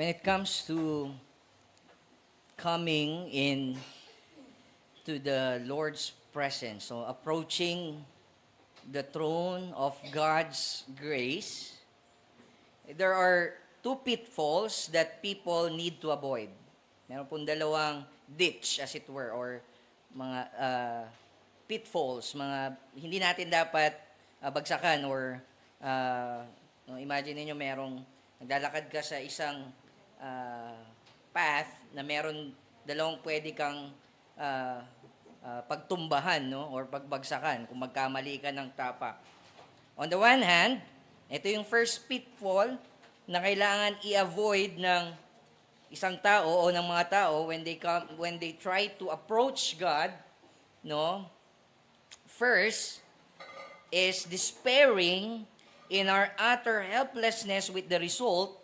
when it comes to coming in to the Lord's presence, so approaching the throne of God's grace, there are two pitfalls that people need to avoid. Meron pong dalawang ditch, as it were, or mga pitfalls, mga hindi natin dapat bagsakan or imagine niyo merong naglalakad ka sa isang path na meron dalawang pwede kang pagtumbahan, no, or pagbagsakan kung magkamali ka ng tapak. On the one hand, ito yung first pitfall na kailangan i-avoid ng isang tao o ng mga tao when they try to approach God, no? First is despairing in our utter helplessness, with the result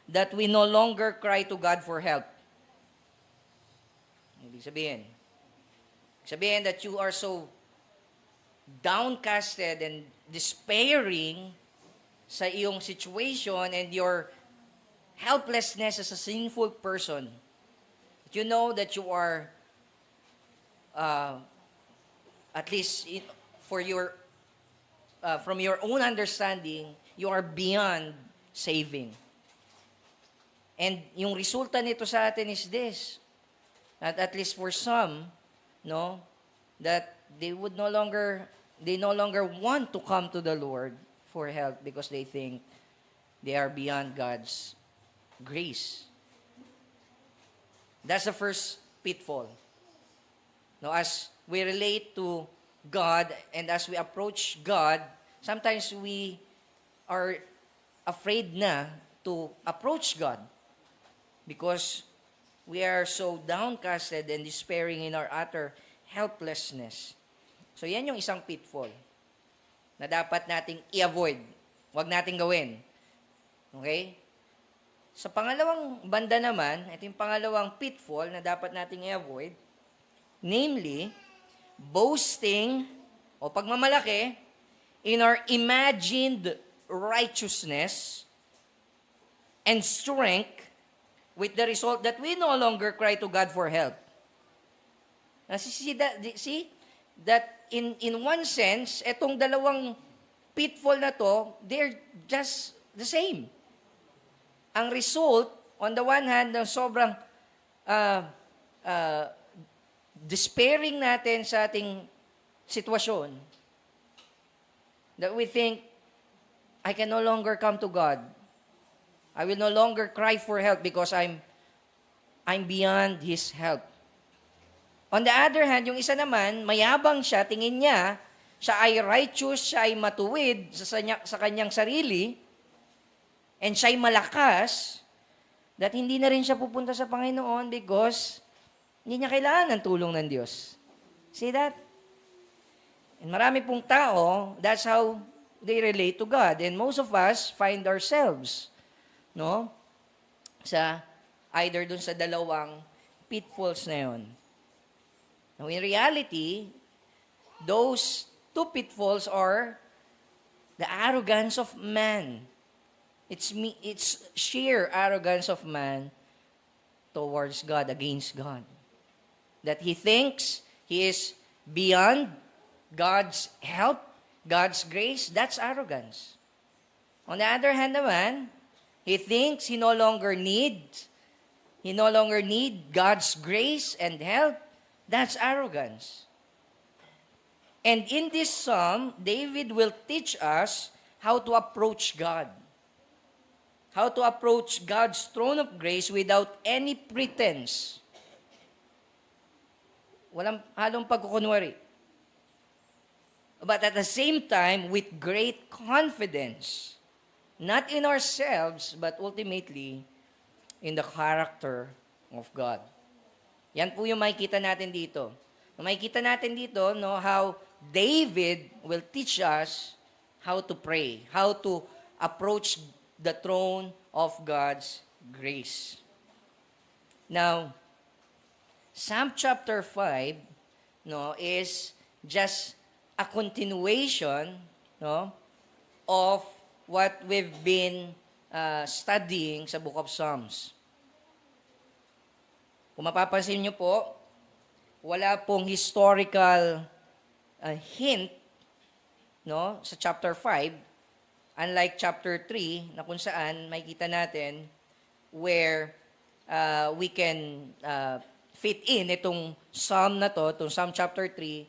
that we no longer cry to God for help. Ibig sabihin that you are so downcasted and despairing sa iyong situation and your helplessness as a sinful person. That you know that you are, at least from your own understanding, you are beyond saving. And yung resulta nito sa atin is this, that at least for some, no, that they no longer want to come to the Lord for help because they think they are beyond God's grace. That's the first pitfall. Now, as we relate to God and as we approach God, sometimes we are afraid na to approach God because we are so downcasted and despairing in our utter helplessness. So yan yung isang pitfall na dapat nating i-avoid. Huwag nating gawin. Okay? Sa pangalawang banda naman, ito yung pangalawang pitfall na dapat nating i-avoid, namely, boasting o pagmamalaki in our imagined righteousness and strength, with the result that we no longer cry to God for help. Now, see that in one sense, etong dalawang pitfall na to, they're just the same. Ang result, on the one hand, ng sobrang despairing natin sa ating sitwasyon, that we think, I can no longer come to God. I will no longer cry for help because I'm beyond His help. On the other hand, yung isa naman, mayabang siya, tingin niya, siya ay righteous, siya ay matuwid sa kanyang sarili, and siya ay malakas, that hindi na rin siya pupunta sa Panginoon because hindi niya kailangan ng tulong ng Diyos. See that? And marami pong tao, that's how they relate to God. And most of us find ourselves, no, sa either dun sa dalawang pitfalls na yun. Now, in reality, those two pitfalls are the arrogance of man. It's sheer arrogance of man towards God, against God. That he thinks he is beyond God's help, God's grace, that's arrogance. On the other hand naman, he thinks he no longer need God's grace and help, that's arrogance. And in this psalm, David will teach us how to approach God. How to approach God's throne of grace without any pretense. Walang halong pagkukunwari. But at the same time, with great confidence, not in ourselves, but ultimately in the character of God. Yan po yung makikita natin dito. Makikita natin dito, no, how David will teach us how to pray, how to approach the throne of God's grace. Now, Psalm chapter 5, no, is just a continuation, no, of what we've been studying sa book of Psalms. Kung mapapansin nyo po, wala pong historical hint, no, sa chapter 5, unlike chapter 3, na kung saan makikita natin where we can fit in itong psalm na to, itong Psalm chapter 3,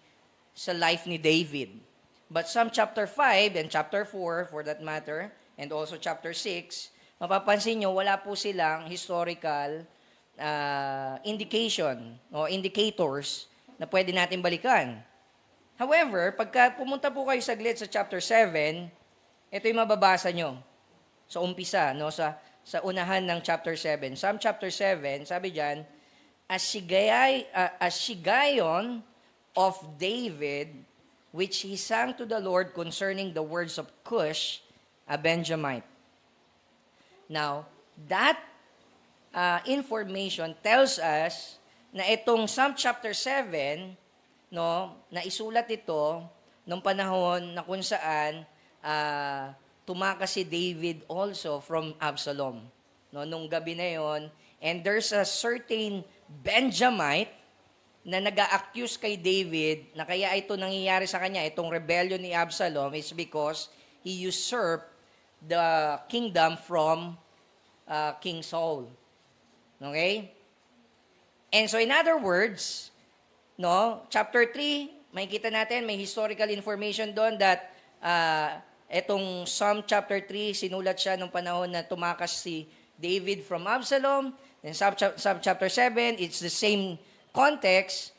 sa life ni David. But Psalm chapter 5 and chapter 4, for that matter, and also chapter 6, mapapansin nyo, wala po silang historical indication o indicators na pwede natin balikan. However, pagka pumunta po kayo saglit sa chapter 7, ito yung mababasa nyo sa umpisa, no? sa unahan ng chapter 7. Psalm chapter 7, sabi dyan, a Shiggaion of David, which he sang to the Lord concerning the words of Cush, a Benjamite. Now, that information tells us na itong Psalm chapter 7, no, na isulat ito nung panahon na kung saan tumakas si David also from Absalom. No, nung gabi na yon, and there's a certain Benjamite na nag-a-accuse kay David na kaya ito nangyayari sa kanya, itong rebellion ni Absalom is because he usurped the kingdom from King Saul. Okay? And so in other words, no, chapter 3, makikita natin, may historical information doon that etong Psalm chapter 3, sinulat siya nung panahon na tumakas si David from Absalom. Then Psalm chapter 7, it's the same context,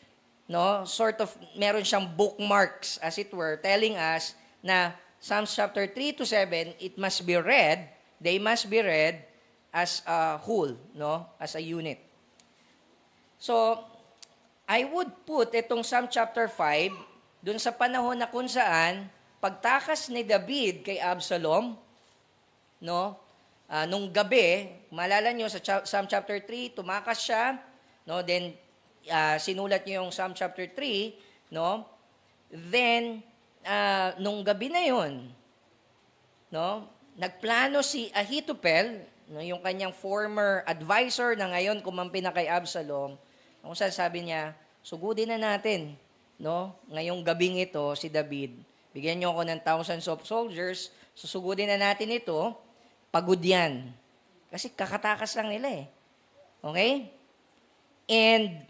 no? Sort of, meron siyang bookmarks, as it were, telling us na Psalms chapter 3 to 7, it must be read, they must be read as a whole, no? As a unit. So, I would put itong Psalm chapter 5 dun sa panahon na kung saan pagtakas ni David kay Absalom, no? Nung gabi, maalala nyo sa Psalm chapter 3, tumakas siya, no? Then sinulat niyo yung Psalm chapter 3, no? Then nung gabi na 'yon, no? Nagplano si Ahithophel, no, yung kanyang former advisor na ngayon kumampi na kay Absalom. Kung saan sabi niya, sugudin na natin, no? Ngayong gabing ito si David. Bigyan niyo ako ng thousands of soldiers, susugudin na natin ito. Pagod yan. Kasi kakatakas lang nila eh. Okay? And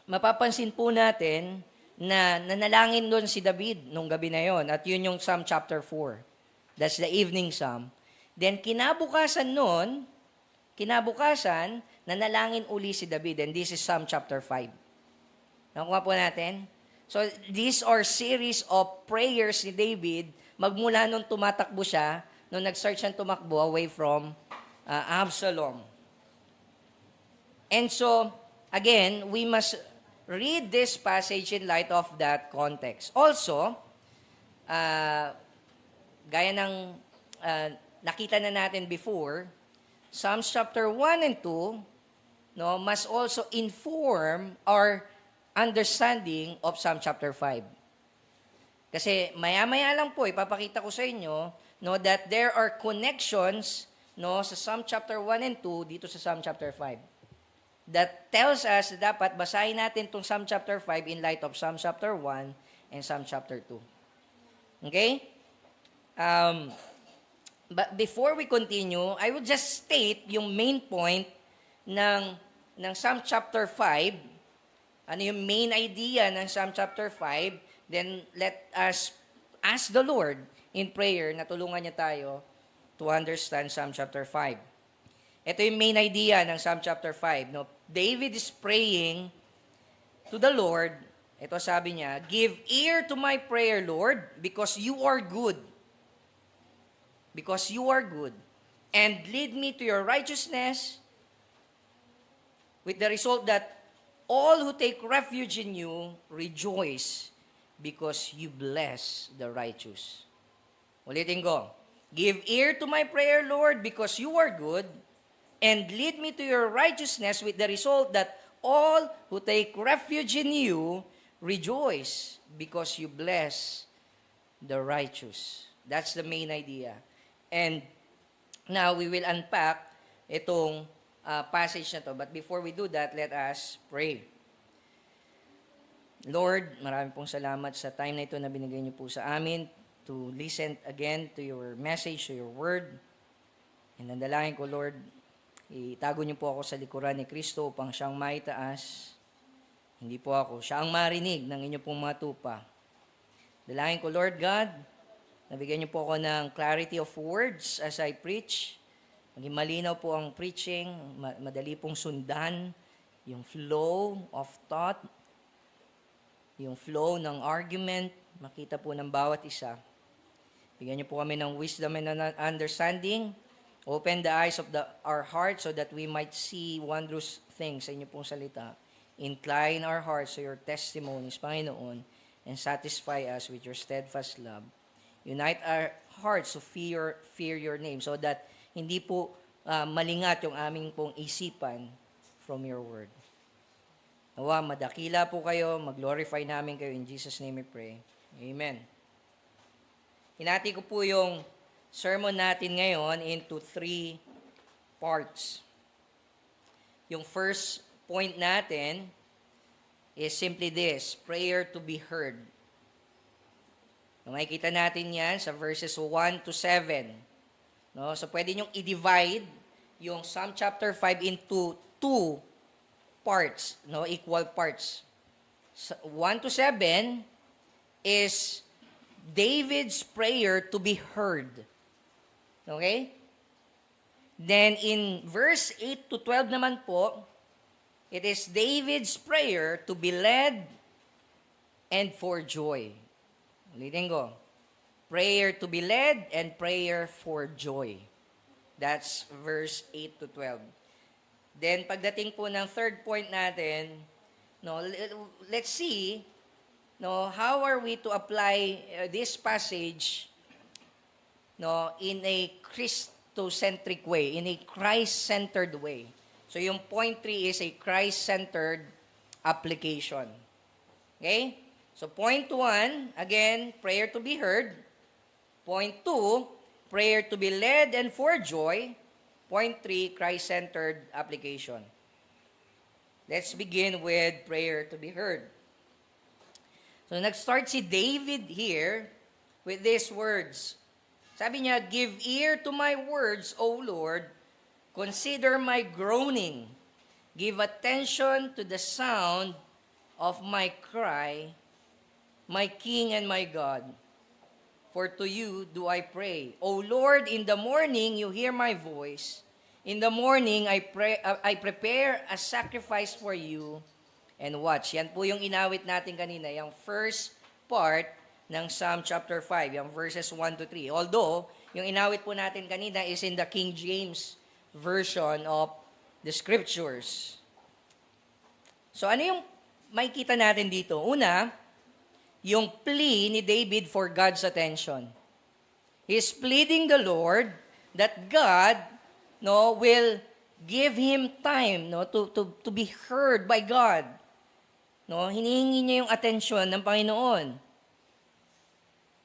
mapapansin po natin na nanalangin doon si David nung gabi na yon. At yun yung Psalm chapter 4. That's the evening psalm. Then kinabukasan noon, nanalangin uli si David. And this is Psalm chapter 5. Nakuha po natin? So these are series of prayers ni David magmula nung tumatakbo siya, nung nag-start siyang tumakbo away from Absalom. And so, again, we must read this passage in light of that context. Also, gaya ng nakita na natin before, Psalms chapter 1 and 2, no, must also inform our understanding of Psalm chapter 5. Kasi maya-maya lang po, ipapakita ko sa inyo, no, that there are connections, no, sa Psalm chapter 1 and 2 dito sa Psalm chapter 5. That tells us na dapat basahin natin itong Psalm chapter 5 in light of Psalm chapter 1 and Psalm chapter 2. Okay? But before we continue, I will just state yung main point ng Psalm chapter 5. Ano yung main idea ng Psalm chapter 5? Then let us ask the Lord in prayer na tulungan niya tayo to understand Psalm chapter 5. Ito yung main idea ng Psalm chapter 5. No? David is praying to the Lord. Ito sabi niya, give ear to my prayer, Lord, because you are good. Because you are good. And lead me to your righteousness with the result that all who take refuge in you rejoice because you bless the righteous. Ulitin ko. Give ear to my prayer, Lord, because you are good, and lead me to your righteousness with the result that all who take refuge in you rejoice because you bless the righteous. That's the main idea. And now we will unpack itong passage na to. But before we do that, let us pray. Lord, marami pong salamat sa time na ito na binigay niyo po sa amin to listen again to your message, to your word. And nandalangin ko, Lord, itago niyo po ako sa likuran ni Kristo upang siyang maitaas. Hindi po ako. Siya ang marinig ng inyo pong mga tupa. Dalangin ko, Lord God, nabigyan niyo po ako ng clarity of words as I preach. Maging malinaw po ang preaching, madali pong sundan yung flow of thought, yung flow ng argument, makita po ng bawat isa. Bigyan niyo po kami ng wisdom and understanding. Open the eyes of our hearts so that we might see wondrous things sa inyo pong salita. Incline our hearts to your testimonies, Panginoon, and satisfy us with your steadfast love. Unite our hearts to fear your name so that hindi po malingat yung aming pong isipan from your word. Nawa, madakila po kayo, mag-glorify namin kayo. In Jesus' name we pray. Amen. Hinati ko po yung sermon natin ngayon into 3 parts. Yung first point natin is simply this, prayer to be heard. Makikita natin yan sa verses 1 to 7. No? So pwede nyong i-divide yung Psalm chapter 5 into 2 parts, no? Equal parts. 1 to 7 is David's prayer to be heard. Okay? Then in verse 8 to 12 naman po, it is David's prayer to be led and for joy. Ulitin ko. Prayer to be led and prayer for joy. That's verse 8 to 12. Then pagdating po ng third point natin, no, let's see, no, how are we to apply this passage, no, in a Christocentric way, in a Christ-centered way. So yung point 3 is a Christ-centered application. Okay? So point 1, again, prayer to be heard. Point 2, prayer to be led and for joy. Point 3, Christ-centered application. Let's begin with prayer to be heard. So nag-start si David here with these words. Sabi niya, give ear to my words, O Lord. Consider my groaning. Give attention to the sound of my cry, my King and my God. For to you do I pray. O Lord, in the morning you hear my voice. In the morning I prepare a sacrifice for you and watch. Yan po yung inawit natin kanina, yung first part ng Psalm chapter 5, yung verses 1 to 3. Although, yung inawit po natin kanina is in the King James version of the scriptures. So ano yung makikita natin dito? Una, yung plea ni David for God's attention. He's pleading the Lord that God, no, will give him time, no, to be heard by God. No, hinihingi niya yung atensyon ng Panginoon.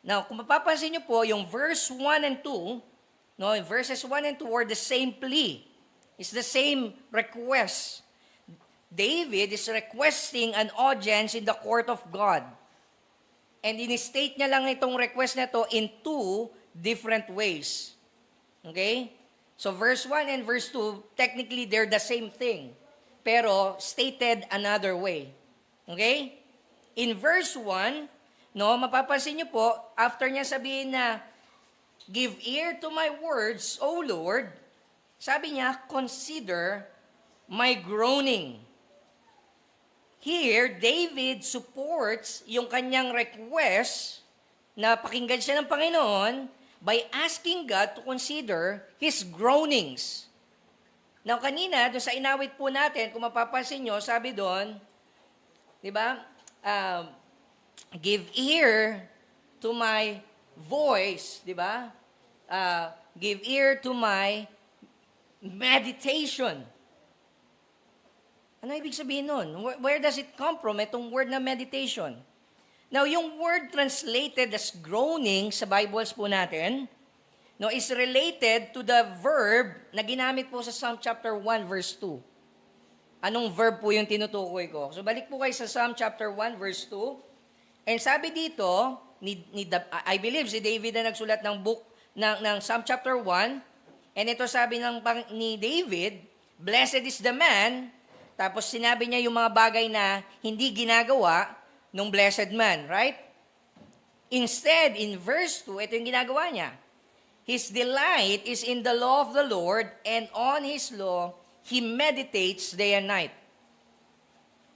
Now, kung mapapansin niyo po, yung verse 1 and 2, no, verses 1 and 2 are the same plea. It's the same request. David is requesting an audience in the court of God. And in-state niya lang itong request na to in 2 different ways. Okay? So verse 1 and verse 2, technically they're the same thing, pero stated another way. Okay? In verse 1, no, mapapansin niyo po, after niya sabihin na, give ear to my words, O Lord, sabi niya, consider my groaning. Here, David supports yung kanyang request na pakinggan siya ng Panginoon by asking God to consider his groanings. Now, kanina, doon sa inawit po natin, kung mapapansin nyo, sabi doon, di ba, give ear to my voice, di ba? Give ear to my meditation. Ano ibig sabihin nun? Where does it come from, itong word na meditation? Now, yung word translated as groaning sa Bibles po natin, no, is related to the verb na ginamit po sa Psalm chapter 1 verse 2. Anong verb po yung tinutukoy ko? So balik po kayo sa Psalm chapter 1 verse 2. And sabi dito, I believe si David na nagsulat ng book ng Psalm chapter 1. And ito sabi ni David, "Blessed is the man." Tapos sinabi niya yung mga bagay na hindi ginagawa nung blessed man, right? Instead, in verse 2, ito yung ginagawa niya. His delight is in the law of the Lord, and on His law, he meditates day and night.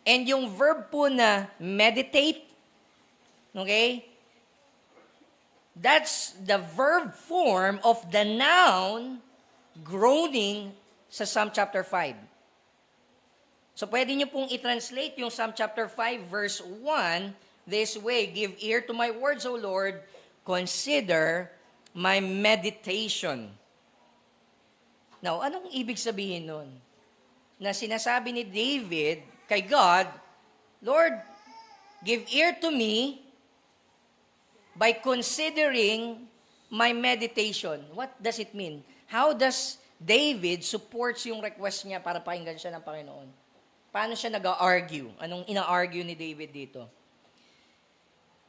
And yung verb po na meditate, okay, that's the verb form of the noun groaning sa Psalm chapter 5. So pwede niyo pong i-translate yung Psalm chapter 5 verse 1 this way, "Give ear to my words, O Lord, consider my meditation." Now, anong ibig sabihin nun? Na sinasabi ni David kay God, "Lord, give ear to me by considering my meditation." What does it mean? How does David supports yung request niya para pakinggan siya ng Panginoon? Paano siya nag-argue? Anong ina-argue ni David dito?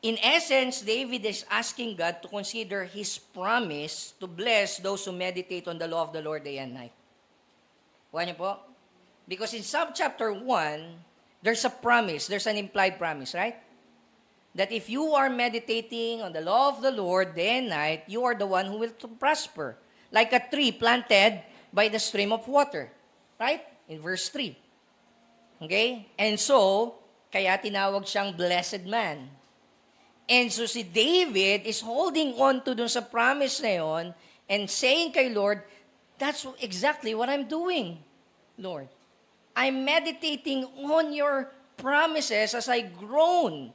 In essence, David is asking God to consider His promise to bless those who meditate on the law of the Lord day and night. Kuha niyo po? Because in Psalm chapter 1, there's a promise, there's an implied promise, right? That if you are meditating on the law of the Lord day and night, you are the one who will prosper. Like a tree planted by the stream of water. Right? In verse 3. Okay? And so, kaya tinawag siyang blessed man. And so si David is holding on to dun sa promise na yun and saying kay Lord, "That's exactly what I'm doing, Lord. I'm meditating on your promises as I groan,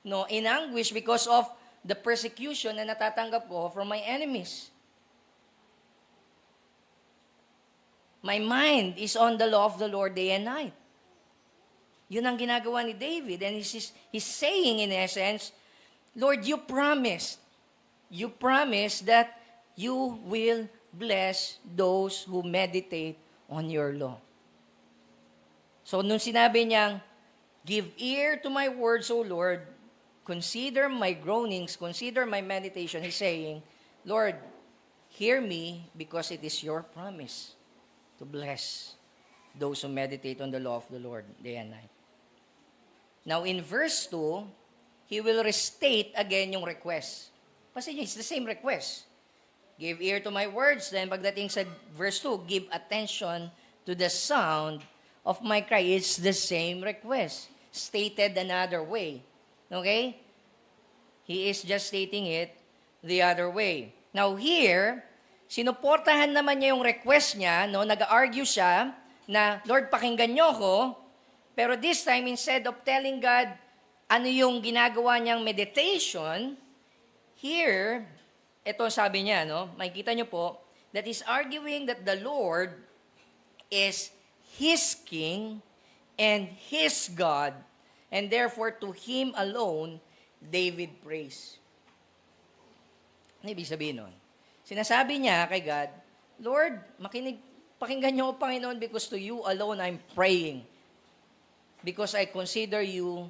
no, in anguish because of the persecution na natatanggap ko from my enemies. My mind is on the law of the Lord day and night." Yun ang ginagawa ni David. And he's saying in essence, "Lord, you promised that you will bless those who meditate on your law." So, nung sinabi niyang, "Give ear to my words, O Lord, consider my groanings, consider my meditation," he's saying, "Lord, hear me because it is your promise to bless those who meditate on the law of the Lord day and night." Now, in verse 2, he will restate again yung request. Kasi it's the same request. "Give ear to my words." Then pagdating sa verse 2, "Give attention to the sound of my cry." It's the same request, stated another way. Okay? He is just stating it the other way. Now here, sinuportahan naman niya yung request niya, no? Nag-argue siya na, "Lord, pakinggan niyo ako." Pero this time, instead of telling God ano yung ginagawa niyang meditation, here, ito sabi niya, no? Makikita niyo po, that is arguing that the Lord is His King and His God, and therefore to Him alone, David prays. Ano ibig sabihin nun? Sinasabi niya kay God, "Lord, pakinggan niyo ako, Panginoon, because to you alone I'm praying. Because I consider you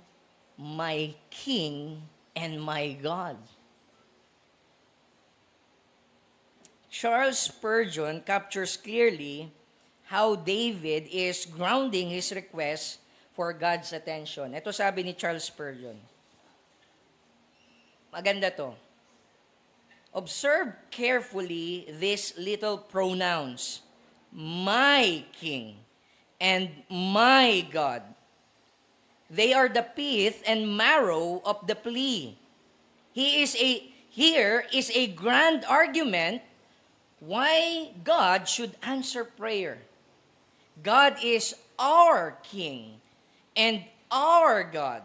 my King and my God." Charles Spurgeon captures clearly how David is grounding his request for God's attention. Ito sabi ni Charles Spurgeon. Maganda to. "Observe carefully these little pronouns, my King and my God. They are the pith and marrow of the plea. Here is a grand argument why God should answer prayer. God is our King and our God."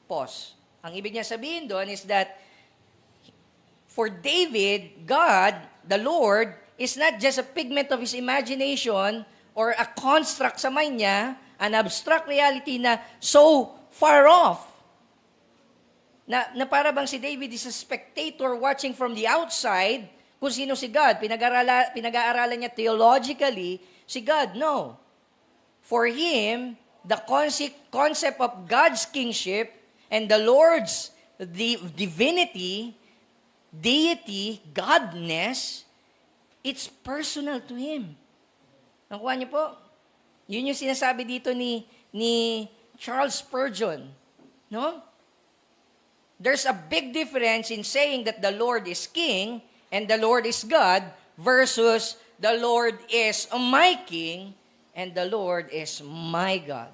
Pause. Ang ibig niya sabihin doon is that for David, God, the Lord, is not just a figment of his imagination or a construct sa mind niya, an abstract reality na so far off. Na para bang si David is a spectator watching from the outside kung sino si God. Pinag-aaralan niya theologically si God. No. For him, the concept of God's kingship and the Lord's divinity, deity, godness, it's personal to him. Nakuha niyo po? Yun yung sinasabi dito ni Charles Spurgeon. No? There's a big difference in saying that the Lord is King and the Lord is God versus the Lord is my King and the Lord is my God.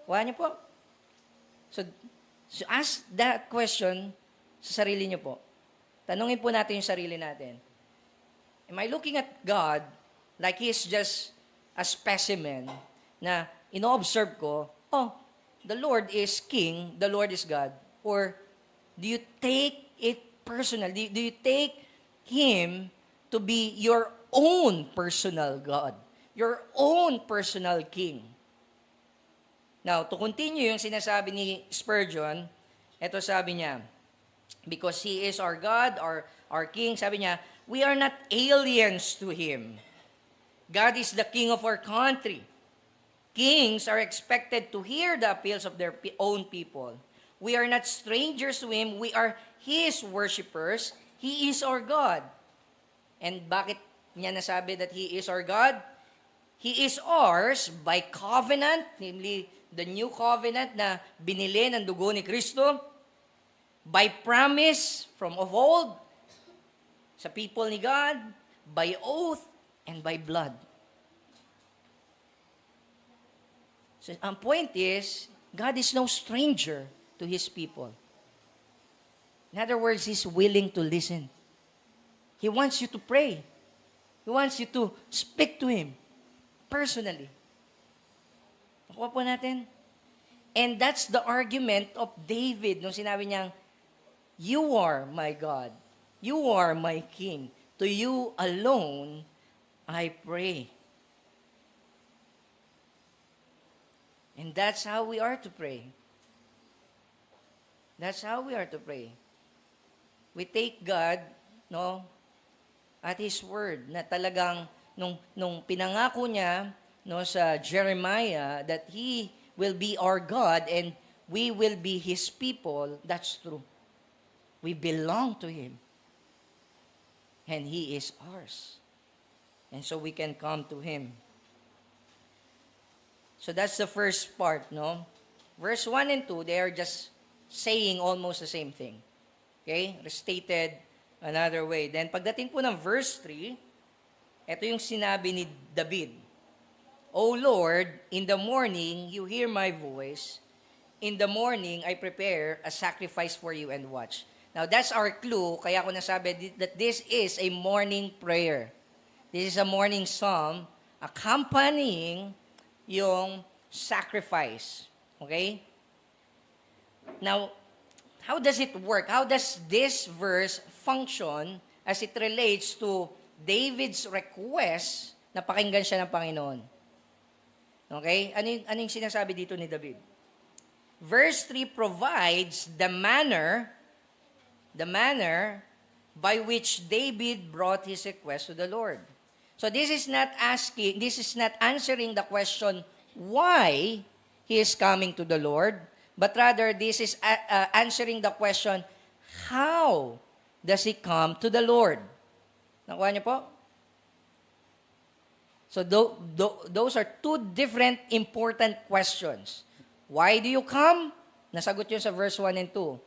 Kuha niyo po? So ask that question sa sarili niyo po. Tanungin po natin yung sarili natin. Am I looking at God like He's just a specimen na ino-observe ko, the Lord is King, the Lord is God? Or do you take it personal? Do you take Him to be your own personal God? Your own personal King? Now, to continue yung sinasabi ni Spurgeon, ito sabi niya, because He is our God, our King, sabi niya, we are not aliens to Him. God is the King of our country. Kings are expected to hear the appeals of their own people. We are not strangers to Him. We are His worshipers. He is our God. And bakit niya nasabi that He is our God? He is ours by covenant, namely the new covenant na binili ng dugo ni Kristo, by promise from of old sa people ni God, by oath, and by blood. So, ang point is, God is no stranger to His people. In other words, He's willing to listen. He wants you to pray. He wants you to speak to Him personally. Nakuha po natin? And that's the argument of David nung sinabi niyang, you are my God. You are my King. To you alone, I pray. And that's how we are to pray. That's how we are to pray. We take God, at His word na talagang nung pinangako niya sa Jeremiah that He will be our God and we will be His people, that's true. We belong to Him. And He is ours. And so we can come to Him. So that's the first part, Verse 1 and 2, they are just saying almost the same thing. Okay? Restated another way. Then pagdating po ng verse 3, ito yung sinabi ni David. O Lord, in the morning you hear my voice. In the morning I prepare a sacrifice for you and watch. Now that's our clue, kaya ako nasabi that this is a morning prayer. This is a morning psalm accompanying yung sacrifice. Okay? Now, how does it work? How does this verse function as it relates to David's request na pakinggan siya ng Panginoon? Okay? Ano yung sinasabi dito ni David? Verse 3 provides the manner by which David brought his request to the Lord. So this is not answering the question why he is coming to the Lord, but rather this is answering the question, how does he come to the Lord? Nakuha niyo po? So those are two different important questions. Why do you come? Nasagot yun sa verse 1 and 2.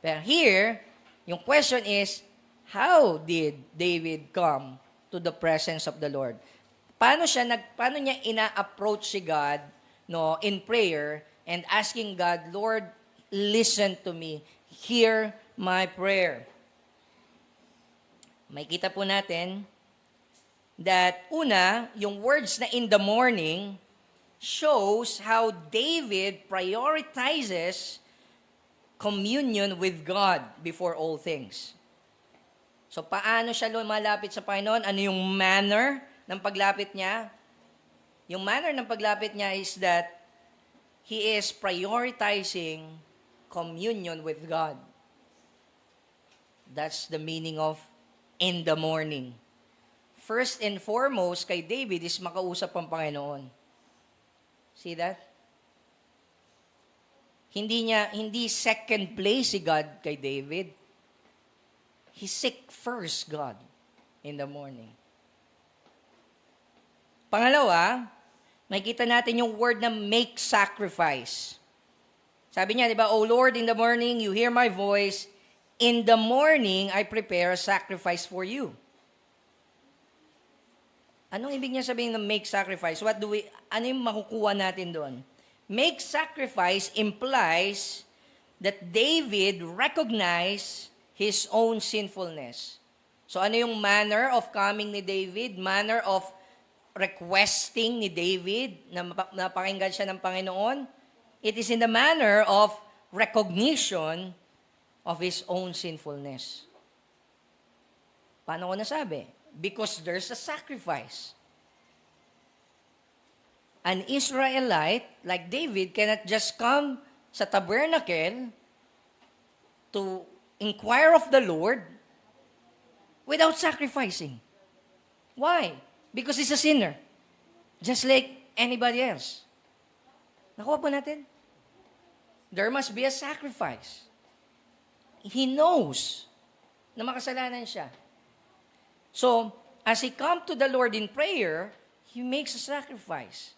Pero here, yung question is, how did David come to the presence of the Lord? Paano niya ina-approach si God in prayer and asking God, Lord, listen to me. Hear my prayer. May kita po natin that una, yung words na in the morning shows how David prioritizes communion with God before all things. So, paano siya lumalapit sa Panginoon? Ano yung manner ng paglapit niya? Yung manner ng paglapit niya is that he is prioritizing communion with God. That's the meaning of in the morning. First and foremost kay David is makausap ang Panginoon. See that? Hindi second place si God kay David. He seek first God in the morning. Pangalawa, makikita natin yung word na make sacrifice. Sabi niya, di ba, O Lord, in the morning you hear my voice. In the morning I prepare a sacrifice for you. Anong ibig niya sabihin ng make sacrifice? Ano yung makukuha natin doon? Make sacrifice implies that David recognized his own sinfulness. So ano yung manner of coming ni David? Manner of requesting ni David na napakinggan siya ng Panginoon? It is in the manner of recognition of his own sinfulness. Paano ko nasabi? Because there's a sacrifice. An Israelite, like David, cannot just come sa tabernacle to inquire of the Lord without sacrificing. Why? Because he's a sinner. Just like anybody else. Nakuha po natin? There must be a sacrifice. He knows na makasalanan siya. So, as he come to the Lord in prayer, he makes a sacrifice.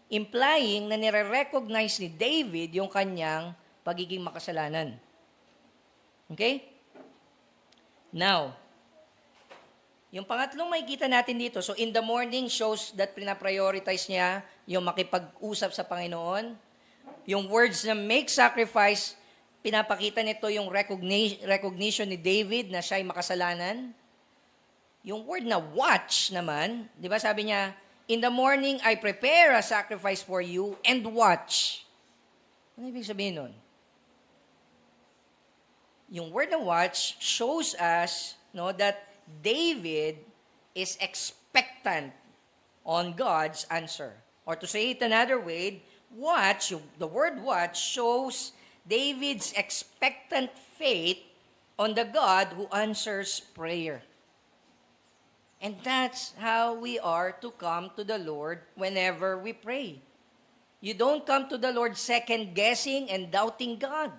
Implying na nire-recognize ni David yung kanyang pagiging makasalanan. Okay? Now, yung pangatlong makikita natin dito, so in the morning shows that pinaprioritize niya yung makipag-usap sa Panginoon. Yung words na make sacrifice, pinapakita nito yung recognition ni David na siya'y makasalanan. Yung word na watch naman, di ba sabi niya, in the morning I prepare a sacrifice for you and watch. Ano ibig sabihin nun? Yung word na watch shows us that David is expectant on God's answer. Or to say it another way, the word watch shows David's expectant faith on the God who answers prayer. And that's how we are to come to the Lord whenever we pray. You don't come to the Lord second-guessing and doubting God.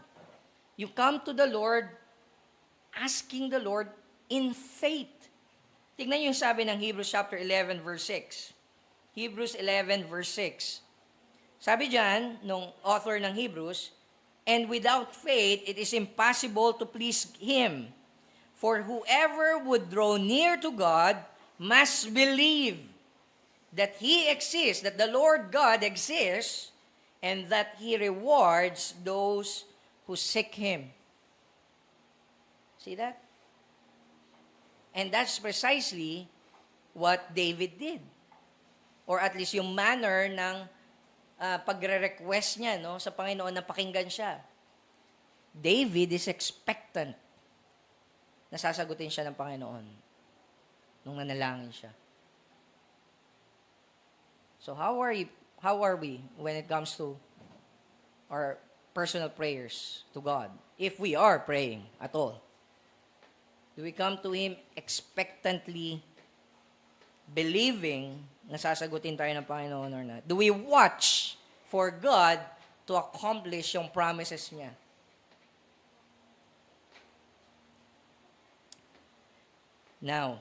You come to the Lord asking the Lord in faith. Tignan niyo yung sabi ng Hebrews chapter 11 verse 6. Hebrews 11 verse 6. Sabi diyan nung author ng Hebrews, and without faith it is impossible to please Him. For whoever would draw near to God must believe that He exists, that the Lord God exists, and that He rewards those who seek Him. See that? And that's precisely what David did. Or at least yung manner ng pagre-request niya sa Panginoon na pakinggan siya. David is expectant na sasagutin siya ng Panginoon nung nanalangin siya. So how are we when it comes to our personal prayers to God? If we are praying at all, do we come to Him expectantly, believing na sasagutin tayo ng Panginoon or not? Do we watch for God to accomplish yung promises niya? Now,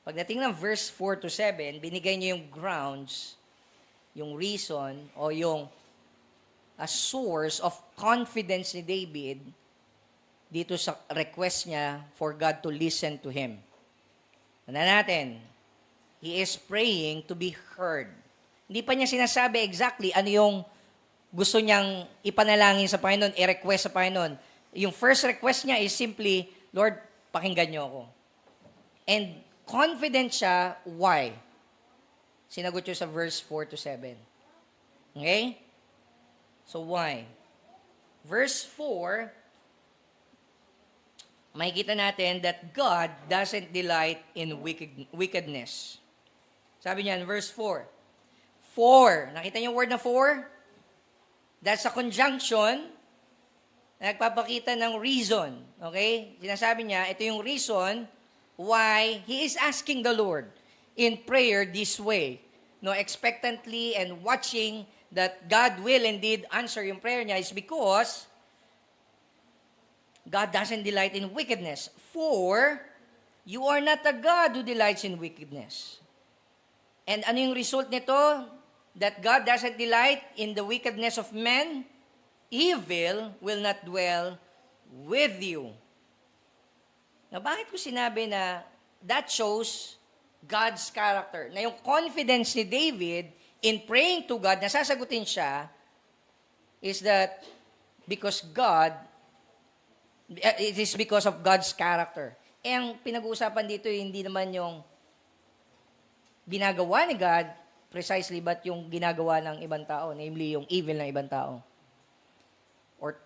pagdating ng verse 4 to 7, binigay niya yung grounds, yung reason, o yung a source of confidence ni David dito sa request niya for God to listen to him. Tandaan natin, he is praying to be heard. Hindi pa niya sinasabi exactly ano yung gusto niyang ipanalangin sa Panginoon, i-request sa Panginoon. Yung first request niya is simply, Lord, pakinggan niyo ako. And confident siya, why? Sinagot niyo sa verse 4 to 7. Okay? So why? Verse 4, makikita natin that God doesn't delight in wickedness. Sabi niya in verse 4. For, nakita niyo yung word na for? That's a conjunction Nagpapakita ng reason. Okay? Sinasabi niya, ito yung reason why he is asking the Lord in prayer this way. No, expectantly and watching that God will indeed answer yung prayer niya is because God doesn't delight in wickedness. For you are not a God who delights in wickedness. And ano yung result nito? That God doesn't delight in the wickedness of men. Evil will not dwell with you. Now, bakit ko sinabi na that shows God's character? Na yung confidence ni David in praying to God, nasasagutin siya, is that because God, it is because of God's character. Eh, ang pinag-uusapan dito, hindi naman yung ginagawa ni God, precisely, but yung ginagawa ng ibang tao, namely yung evil ng ibang tao. Or,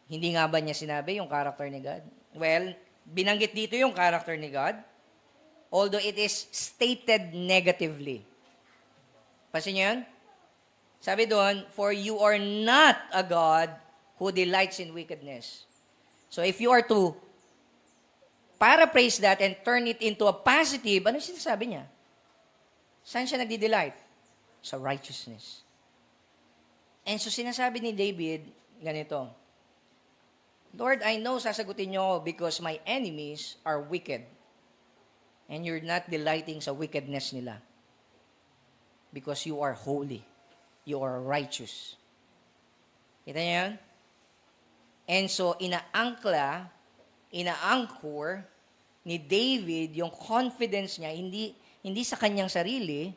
hindi nga ba niya sinabi yung character ni God? Well, binanggit dito yung character ni God, although it is stated negatively. Pasin niyo yun? Sabi doon, for you are not a God who delights in wickedness. So if you are to paraphrase that and turn it into a positive, ano sinasabi niya? Saan siya nagdi-delight? Sa righteousness. And so sinasabi ni David, ganito, Lord, I know sasagutin niyo because my enemies are wicked. And you're not delighting sa wickedness nila. Because you are holy. You are righteous. Kita niyo yan? And so, ina-anchor ni David yung confidence niya, hindi sa kanyang sarili,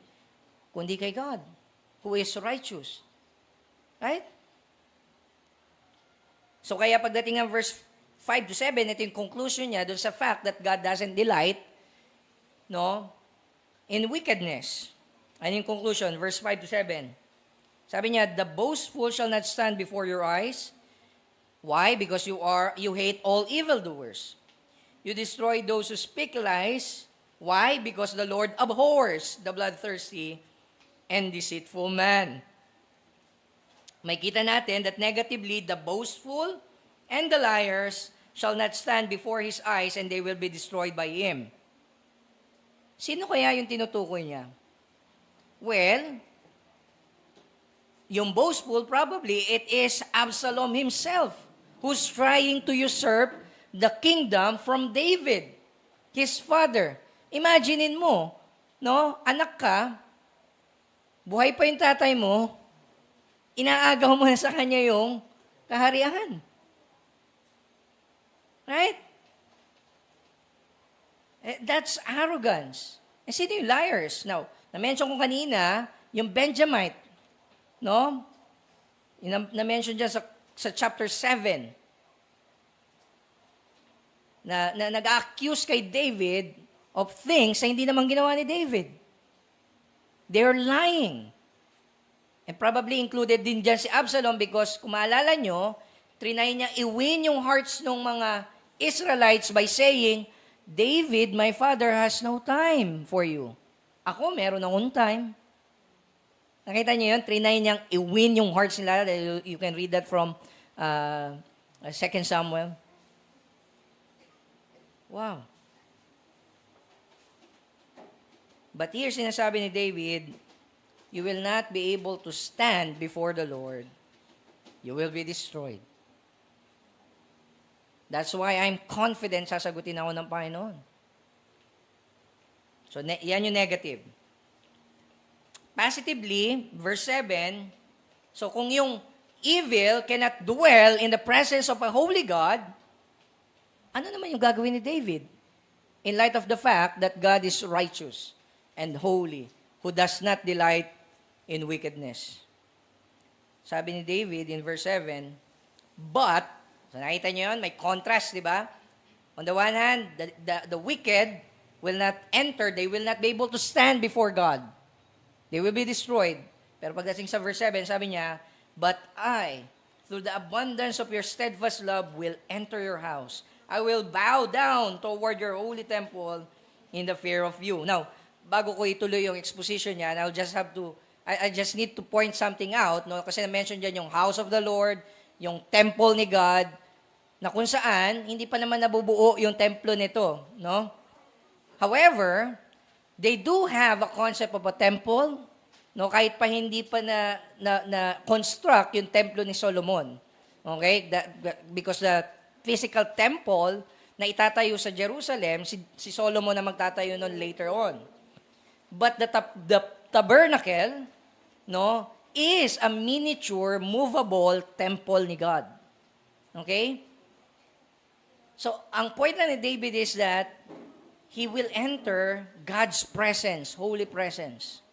kundi kay God, who is righteous. Right? So, kaya pagdating ng verse 5 to 7, ito yung conclusion niya doon sa fact that God doesn't delight, in wickedness. Ano yung conclusion? Verse 5 to 7. Sabi niya, the boastful shall not stand before your eyes. Why? Because you hate all evildoers. You destroy those who speak lies. Why? Because the Lord abhors the bloodthirsty and deceitful man. May kita natin that negatively, the boastful and the liars shall not stand before His eyes and they will be destroyed by Him. Sino kaya yung tinutukoy niya? Well, yung boastful, probably, it is Absalom himself who's trying to usurp the kingdom from David, his father. Imaginein mo, anak ka, buhay pa yung tatay mo, inaagaw mo na sa kanya yung kaharian. Right? That's arrogance. And sino yung liars? Now, na-mention ko kanina, yung Benjamite, na-mention dyan sa chapter 7, na nag-accuse kay David of things na hindi naman ginawa ni David. They're lying. And probably included din dyan si Absalom because kung maalala nyo, trinay niya i-win yung hearts ng mga Israelites by saying, David, my father, has no time for you. Ako, meron akong time. Nakita niyo yun? Trinay niyang i-win yung hearts nila. You can read that from 2 Samuel. Wow. But here, sinasabi ni David, you will not be able to stand before the Lord. You will be destroyed. That's why I'm confident sasagutin ako ng Panginoon. So, yan yung negative. Positively, verse 7, so kung yung evil cannot dwell in the presence of a holy God, ano naman yung gagawin ni David? In light of the fact that God is righteous and holy, who does not delight in wickedness. Sabi ni David in verse 7, but, so nakita niyo yun, may contrast, di ba? On the one hand, the wicked will not enter, they will not be able to stand before God. They will be destroyed. Pero pagdating sa verse 7, sabi niya, but I, through the abundance of your steadfast love, will enter your house. I will bow down toward your holy temple in the fear of you. Now, bago ko ituloy yung exposition niya, I just need to point something out, kasi na-mention dyan yung house of the Lord, yung temple ni God, na kung saan, hindi pa naman nabubuo yung templo nito, no? However, they do have a concept of a temple, no? Kahit pa hindi pa na construct yung templo ni Solomon. Okay? Because the physical temple na itatayo sa Jerusalem, si Solomon na magtatayo nun later on. But the tabernacle, no, is a miniature, movable temple ni God. Okay? So, ang point na ni David is that he will enter God's presence, holy presence.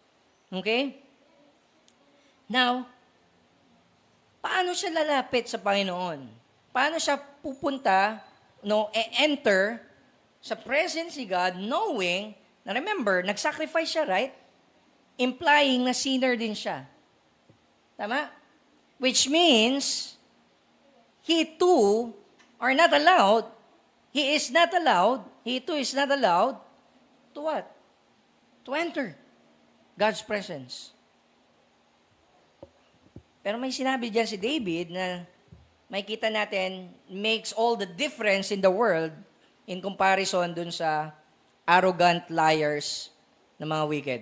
Okay? Now, paano siya lalapit sa Panginoon? Paano siya pupunta, no, enter sa presence ni God knowing, na remember, nag-sacrifice siya, right? Implying na sinner din siya. Tama? Which means, he too are not allowed, he too is not allowed to what? To enter God's presence. Pero may sinabi diyan si David na makikita natin makes all the difference in the world in comparison dun sa arrogant liars na mga wicked.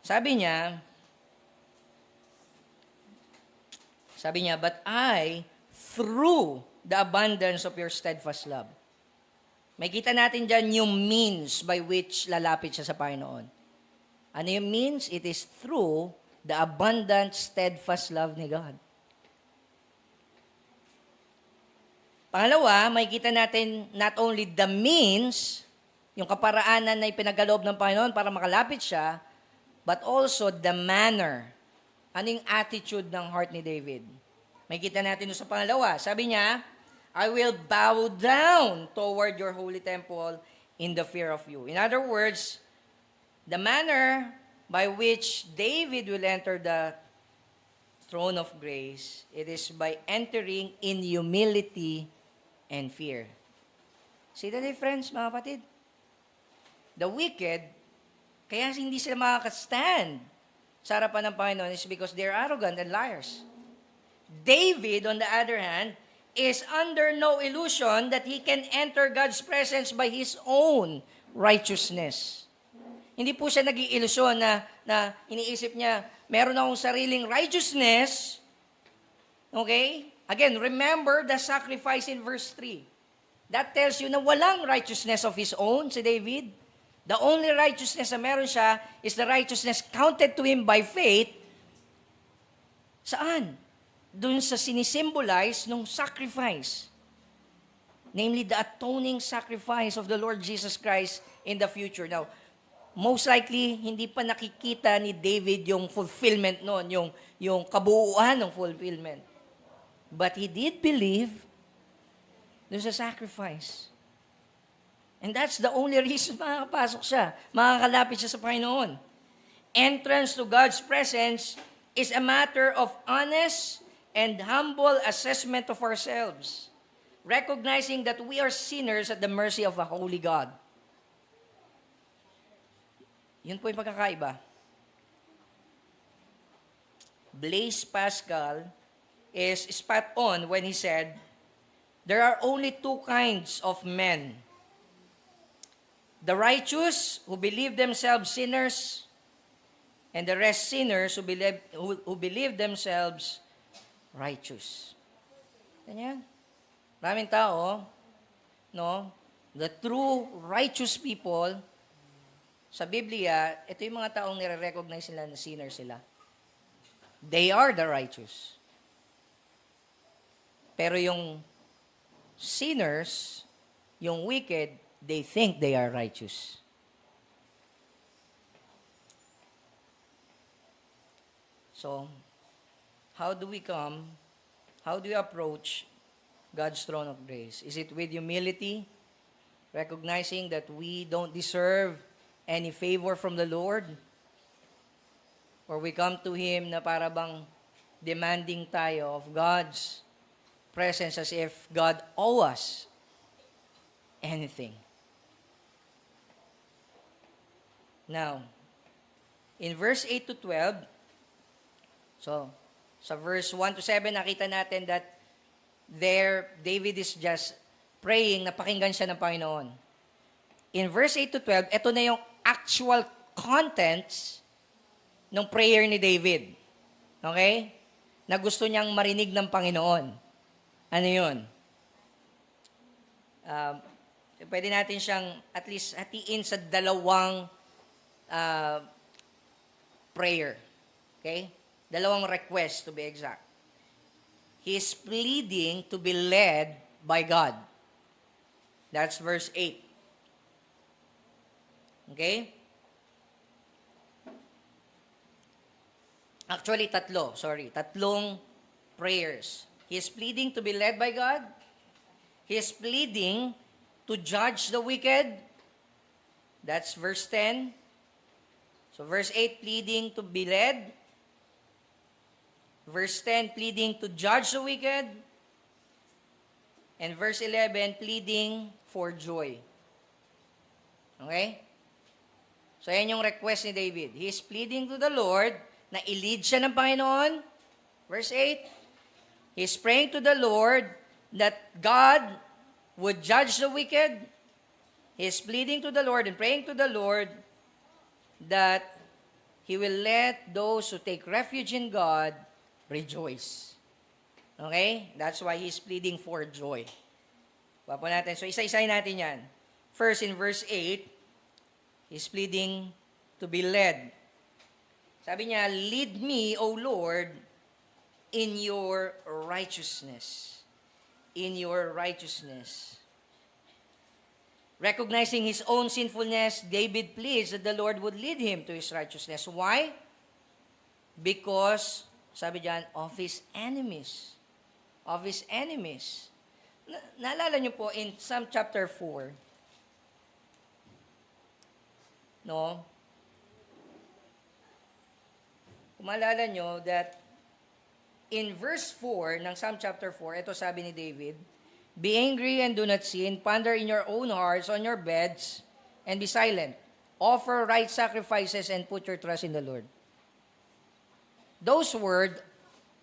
Sabi niya, but I, through the abundance of your steadfast love. May kita natin dyan yung means by which lalapit siya sa Panginoon. Ano yung means? It is through the abundant, steadfast love ni God. Pangalawa, may kita natin not only the means, yung kaparaanan na ipinagaloob ng Panginoon para makalapit siya, but also the manner. Ano yung attitude ng heart ni David? May kita natin sa pangalawa. Sabi niya, I will bow down toward your holy temple in the fear of you. In other words, the manner by which David will enter the throne of grace, it is by entering in humility and fear. See the difference, mga kapatid? The wicked, kaya hindi sila makakastand sa harapan ng Panginoon is because they're arrogant and liars. David, on the other hand, is under no illusion that he can enter God's presence by his own righteousness. Hindi po siya nag-iilusyon na iniisip niya, meron akong sariling righteousness. Okay? Again, remember the sacrifice in verse 3. That tells you na walang righteousness of his own si David. The only righteousness na meron siya is the righteousness counted to him by faith. Saan? Doon sa sinisimbolize ng sacrifice. Namely, the atoning sacrifice of the Lord Jesus Christ in the future. Now, most likely, hindi pa nakikita ni David yung fulfillment noon, yung kabuuan ng fulfillment. But he did believe doon sa sacrifice. And that's the only reason makakapasok siya, makakalapit siya sa Panginoon. Entrance to God's presence is a matter of honest and humble assessment of ourselves, recognizing that we are sinners at the mercy of a holy God. Yun po yung pagkakaiba. Blaise Pascal is spot on when he said, there are only two kinds of men. The righteous who believe themselves sinners, and the rest sinners who believe themselves righteous. Ganyan. Maraming tao, no? The true righteous people, sa Biblia, ito yung mga taong nire-recognize sila na sinner sila. They are the righteous. Pero yung sinners, yung wicked, they think they are righteous. So, how do we approach God's throne of grace? Is it with humility, recognizing that we don't deserve any favor from the Lord? Or we come to Him na para bang demanding tayo of God's presence as if God owes us anything. Now, in verse 8 to 12, so, Sa verse 1 to 7, nakita natin that there, David is just praying na pakinggan siya ng Panginoon. In verse 8 to 12, ito na yung actual contents ng prayer ni David. Okay? Na gusto niyang marinig ng Panginoon. Ano yun? Pwede natin siyang at least hatiin sa dalawang prayer. Okay? Dalawang request to be exact. He is pleading to be led by God. That's verse 8. Okay? Actually, tatlong prayers. He is pleading to be led by God. He is pleading to judge the wicked. That's verse 10. So verse 8, pleading to be led. Verse 10, pleading to judge the wicked. And verse 11, pleading for joy. Okay? So yan yung request ni David. He is pleading to the Lord na i-lead siya ng Panginoon. Verse 8, he is praying to the Lord that God would judge the wicked. He is pleading to the Lord and praying to the Lord that He will let those who take refuge in God rejoice. Okay? That's why He's pleading for joy. Papo natin. So, isa-isahin natin yan. First, in verse 8, He's pleading to be led. Sabi niya, lead me, O Lord, in your righteousness. In your righteousness. Recognizing his own sinfulness, David pleads that the Lord would lead him to his righteousness. Why? Because, sabi diyan, of his enemies. Of his enemies. Naalala niyo po in Psalm chapter 4, no? Kung maalala niyo that in verse 4 ng Psalm chapter 4, ito sabi ni David, be angry and do not sin, ponder in your own hearts on your beds, and be silent. Offer right sacrifices and put your trust in the Lord. Those words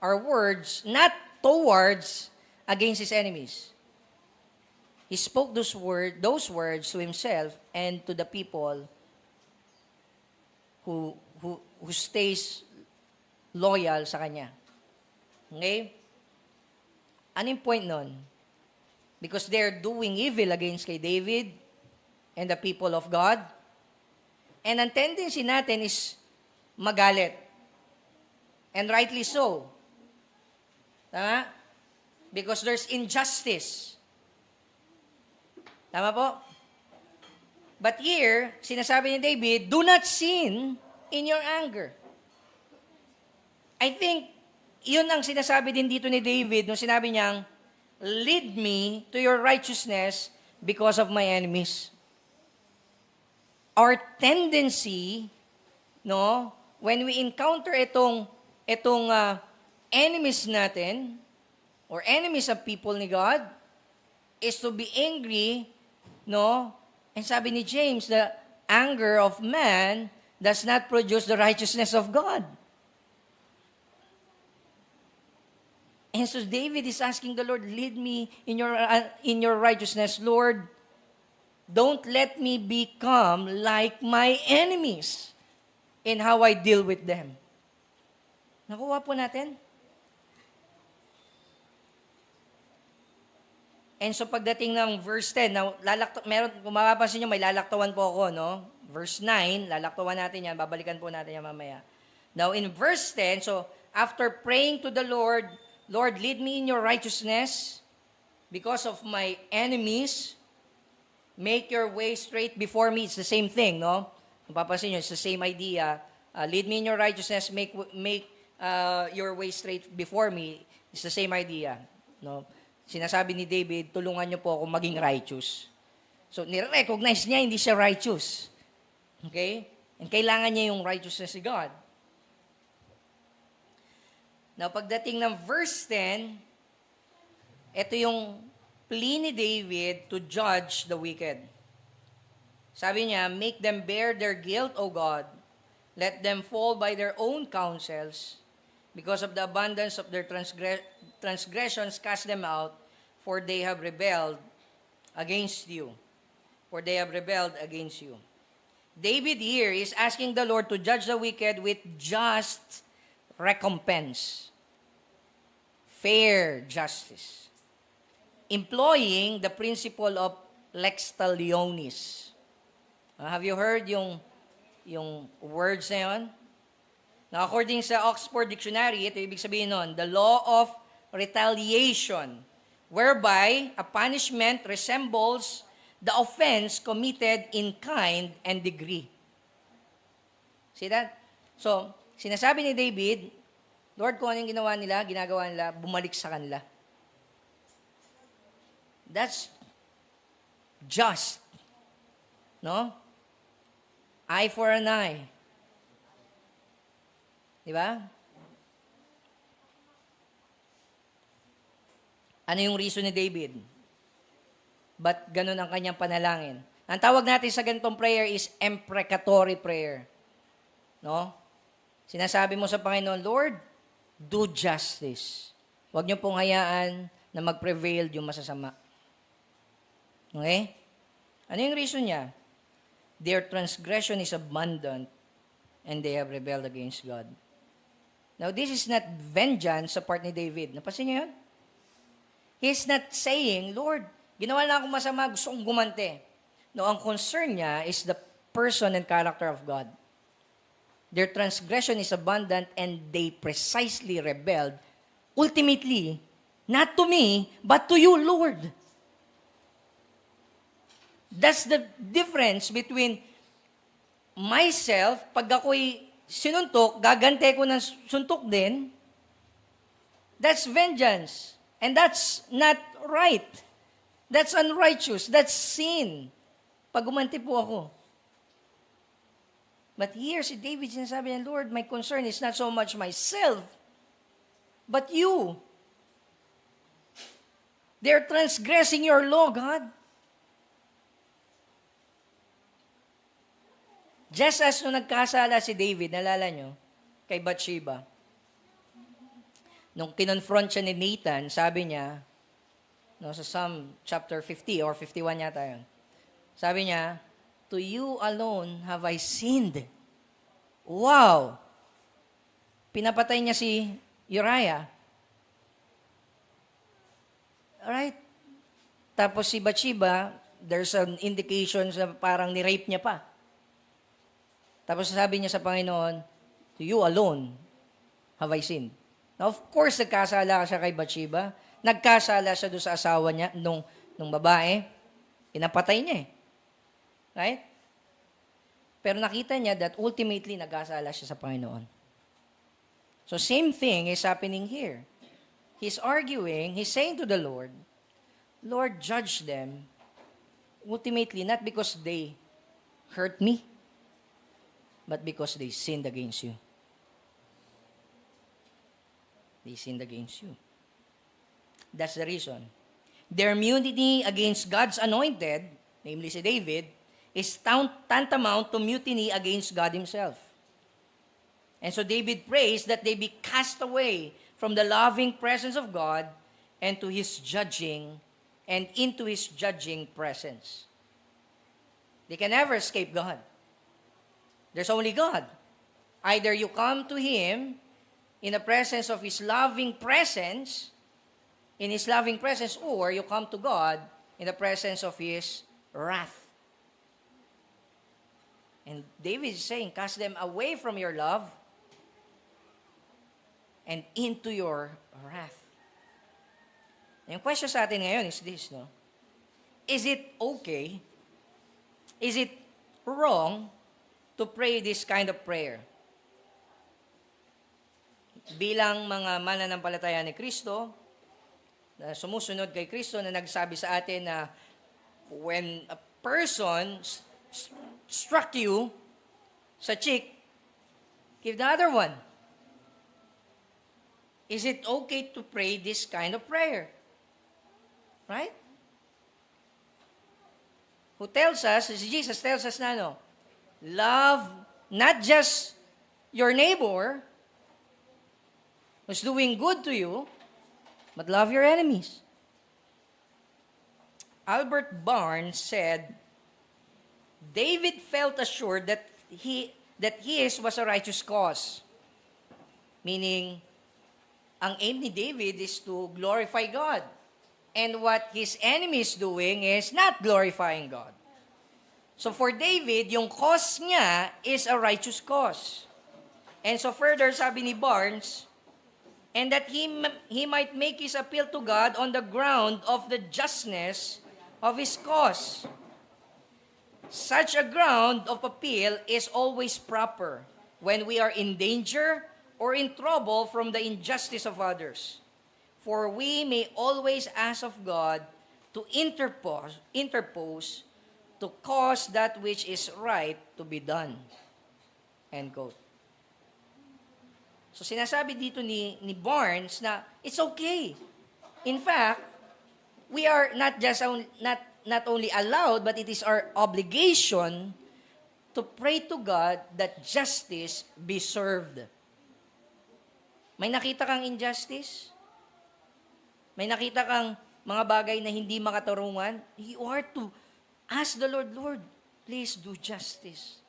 are words not towards against his enemies. He spoke those words to himself and to the people who stays loyal sa kanya. Okay? Ano yung point nun? Because they're doing evil against kay David and the people of God. And ang tendency natin is magalit. And rightly so. Tama? Because there's injustice. Tama po? But here, sinasabi ni David, do not sin in your anger. I think, yun ang sinasabi din dito ni David nung sinabi niyang, lead me to your righteousness because of my enemies. Our tendency, no, when we encounter itong enemies natin, or enemies of people ni God, is to be angry, no? And sabi ni James, the anger of man does not produce the righteousness of God. And so David is asking the Lord, lead me in your righteousness. Lord, don't let me become like my enemies in how I deal with them. Nakuha po natin? And so pagdating ng verse 10, kung mapapansin nyo, may lalaktawan po ako, no? Verse 9, lalaktawan natin yan, babalikan po natin yan mamaya. Now in verse 10, so after praying to the Lord, Lord, lead me in your righteousness because of my enemies. Make your way straight before me. It's the same thing, no? Kung papansin nyo, it's the same idea. Lead me in your righteousness, make your way straight before me. It's the same idea, no? Sinasabi ni David, tulungan niyo po ako maging righteous. So, nire-recognize niya, hindi siya righteous. Okay? And kailangan niya yung righteousness ni God. Now, pagdating ng verse 10, ito yung plea ni David to judge the wicked. Sabi niya, make them bear their guilt, O God. Let them fall by their own counsels. Because of the abundance of their transgressions, cast them out, for they have rebelled against you. For they have rebelled against you. David here is asking the Lord to judge the wicked with just recompense. Fair justice. Employing the principle of lex talionis. Have you heard yung words na yun? Now, according sa Oxford Dictionary, ito ibig sabihin nun, the law of retaliation, whereby a punishment resembles the offense committed in kind and degree. See that? So, sinasabi ni David, Lord, kung anong ginagawa nila, bumalik sa kanila. That's just. No? Eye for an eye. Di ba? Ano yung reason ni David? Ba't ganun ang kanyang panalangin? Ang tawag natin sa ganitong prayer is imprecatory prayer. No? Sinasabi mo sa Panginoon, Lord, do justice. Huwag niyo pong hayaan na mag-prevail yung masasama. Okay? Ano yung reason niya? Their transgression is abundant and they have rebelled against God. Now, this is not vengeance sa part ni David. Napansin niyo yun? He's not saying, Lord, ginawa na akong masama, gusto kong gumante. No, ang concern niya is the person and character of God. Their transgression is abundant and they precisely rebelled. Ultimately, not to me, but to you, Lord. That's the difference between myself, pag ako'y sinuntok, gagante ko ng suntok din, that's vengeance. And that's not right. That's unrighteous. That's sin. Pag gumanti po ako. But here si David sinasabi niya, Lord, my concern is not so much myself, but you. They're transgressing your law, God. Just as nung nagkasala si David, nalala nyo, kay Bathsheba, nung kinonfront siya ni Nathan, sabi niya, no, sa Psalm chapter 50 or 51 yata yun, sabi niya, to you alone have I sinned. Wow! Pinapatay niya si Uriah. Alright? Tapos si Bathsheba, there's an indication na parang ni-rape niya pa. Tapos sabi niya sa Panginoon, to you alone have I sinned. Now, of course, nagkasala siya kay Bathsheba. Nagkasala siya doon sa asawa niya, nung babae. Pinapatay niya eh. Right? Pero nakita niya that ultimately nagkasala siya sa Panginoon. So same thing is happening here. He's arguing, he's saying to the Lord, Lord, judge them. Ultimately, not because they hurt me, but because they sinned against you. They sinned against you. That's the reason. Their mutiny against God's anointed, namely si David, is tantamount to mutiny against God Himself. And so David prays that they be cast away from the loving presence of God and to His judging and into His judging presence. They can never escape God. There's only God. Either you come to Him in the presence of His loving presence, or you come to God in the presence of His wrath. And David is saying, cast them away from your love and into your wrath. Yung question sa atin ngayon is this, no? Is it okay? Is it wrong to pray this kind of prayer? Bilang mga mananampalataya ni Kristo, na sumusunod kay Kristo, na nagsabi sa atin na when a person struck you sa cheek, give the other one. Is it okay to pray this kind of prayer? Right? Who tells us, Jesus tells us na, no, love not just your neighbor, who's doing good to you, but love your enemies. Albert Barnes said, David felt assured that his was a righteous cause. Meaning, ang aim ni David is to glorify God. And what his enemy is doing is not glorifying God. So for David, yung cause niya is a righteous cause. And so further, sabi ni Barnes, and that he might make his appeal to God on the ground of the justness of his cause. Such a ground of appeal is always proper when we are in danger or in trouble from the injustice of others. For we may always ask of God to interpose to cause that which is right to be done. End quote. So sinasabi dito ni Barnes na it's okay. In fact, we are not only allowed, but it is our obligation to pray to God that justice be served. May nakita kang injustice? May nakita kang mga bagay na hindi makatarungan? You are to ask the Lord, Lord, please do justice.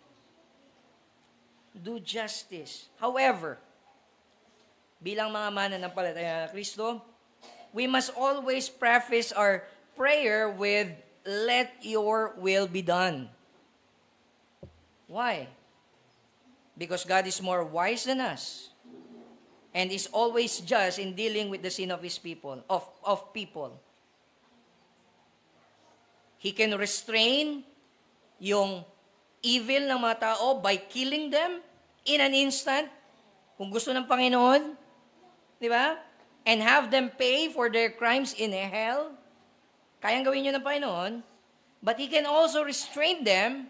Do justice. However, bilang mga mananampalataya na Kristo, we must always preface our prayer with, let your will be done. Why? Because God is more wise than us and is always just in dealing with the sin of His people, of people. He can restrain yung evil ng mga tao by killing them in an instant, kung gusto ng Panginoon, di ba? And have them pay for their crimes in hell. Kayang gawin nyo ng Panginoon. But He can also restrain them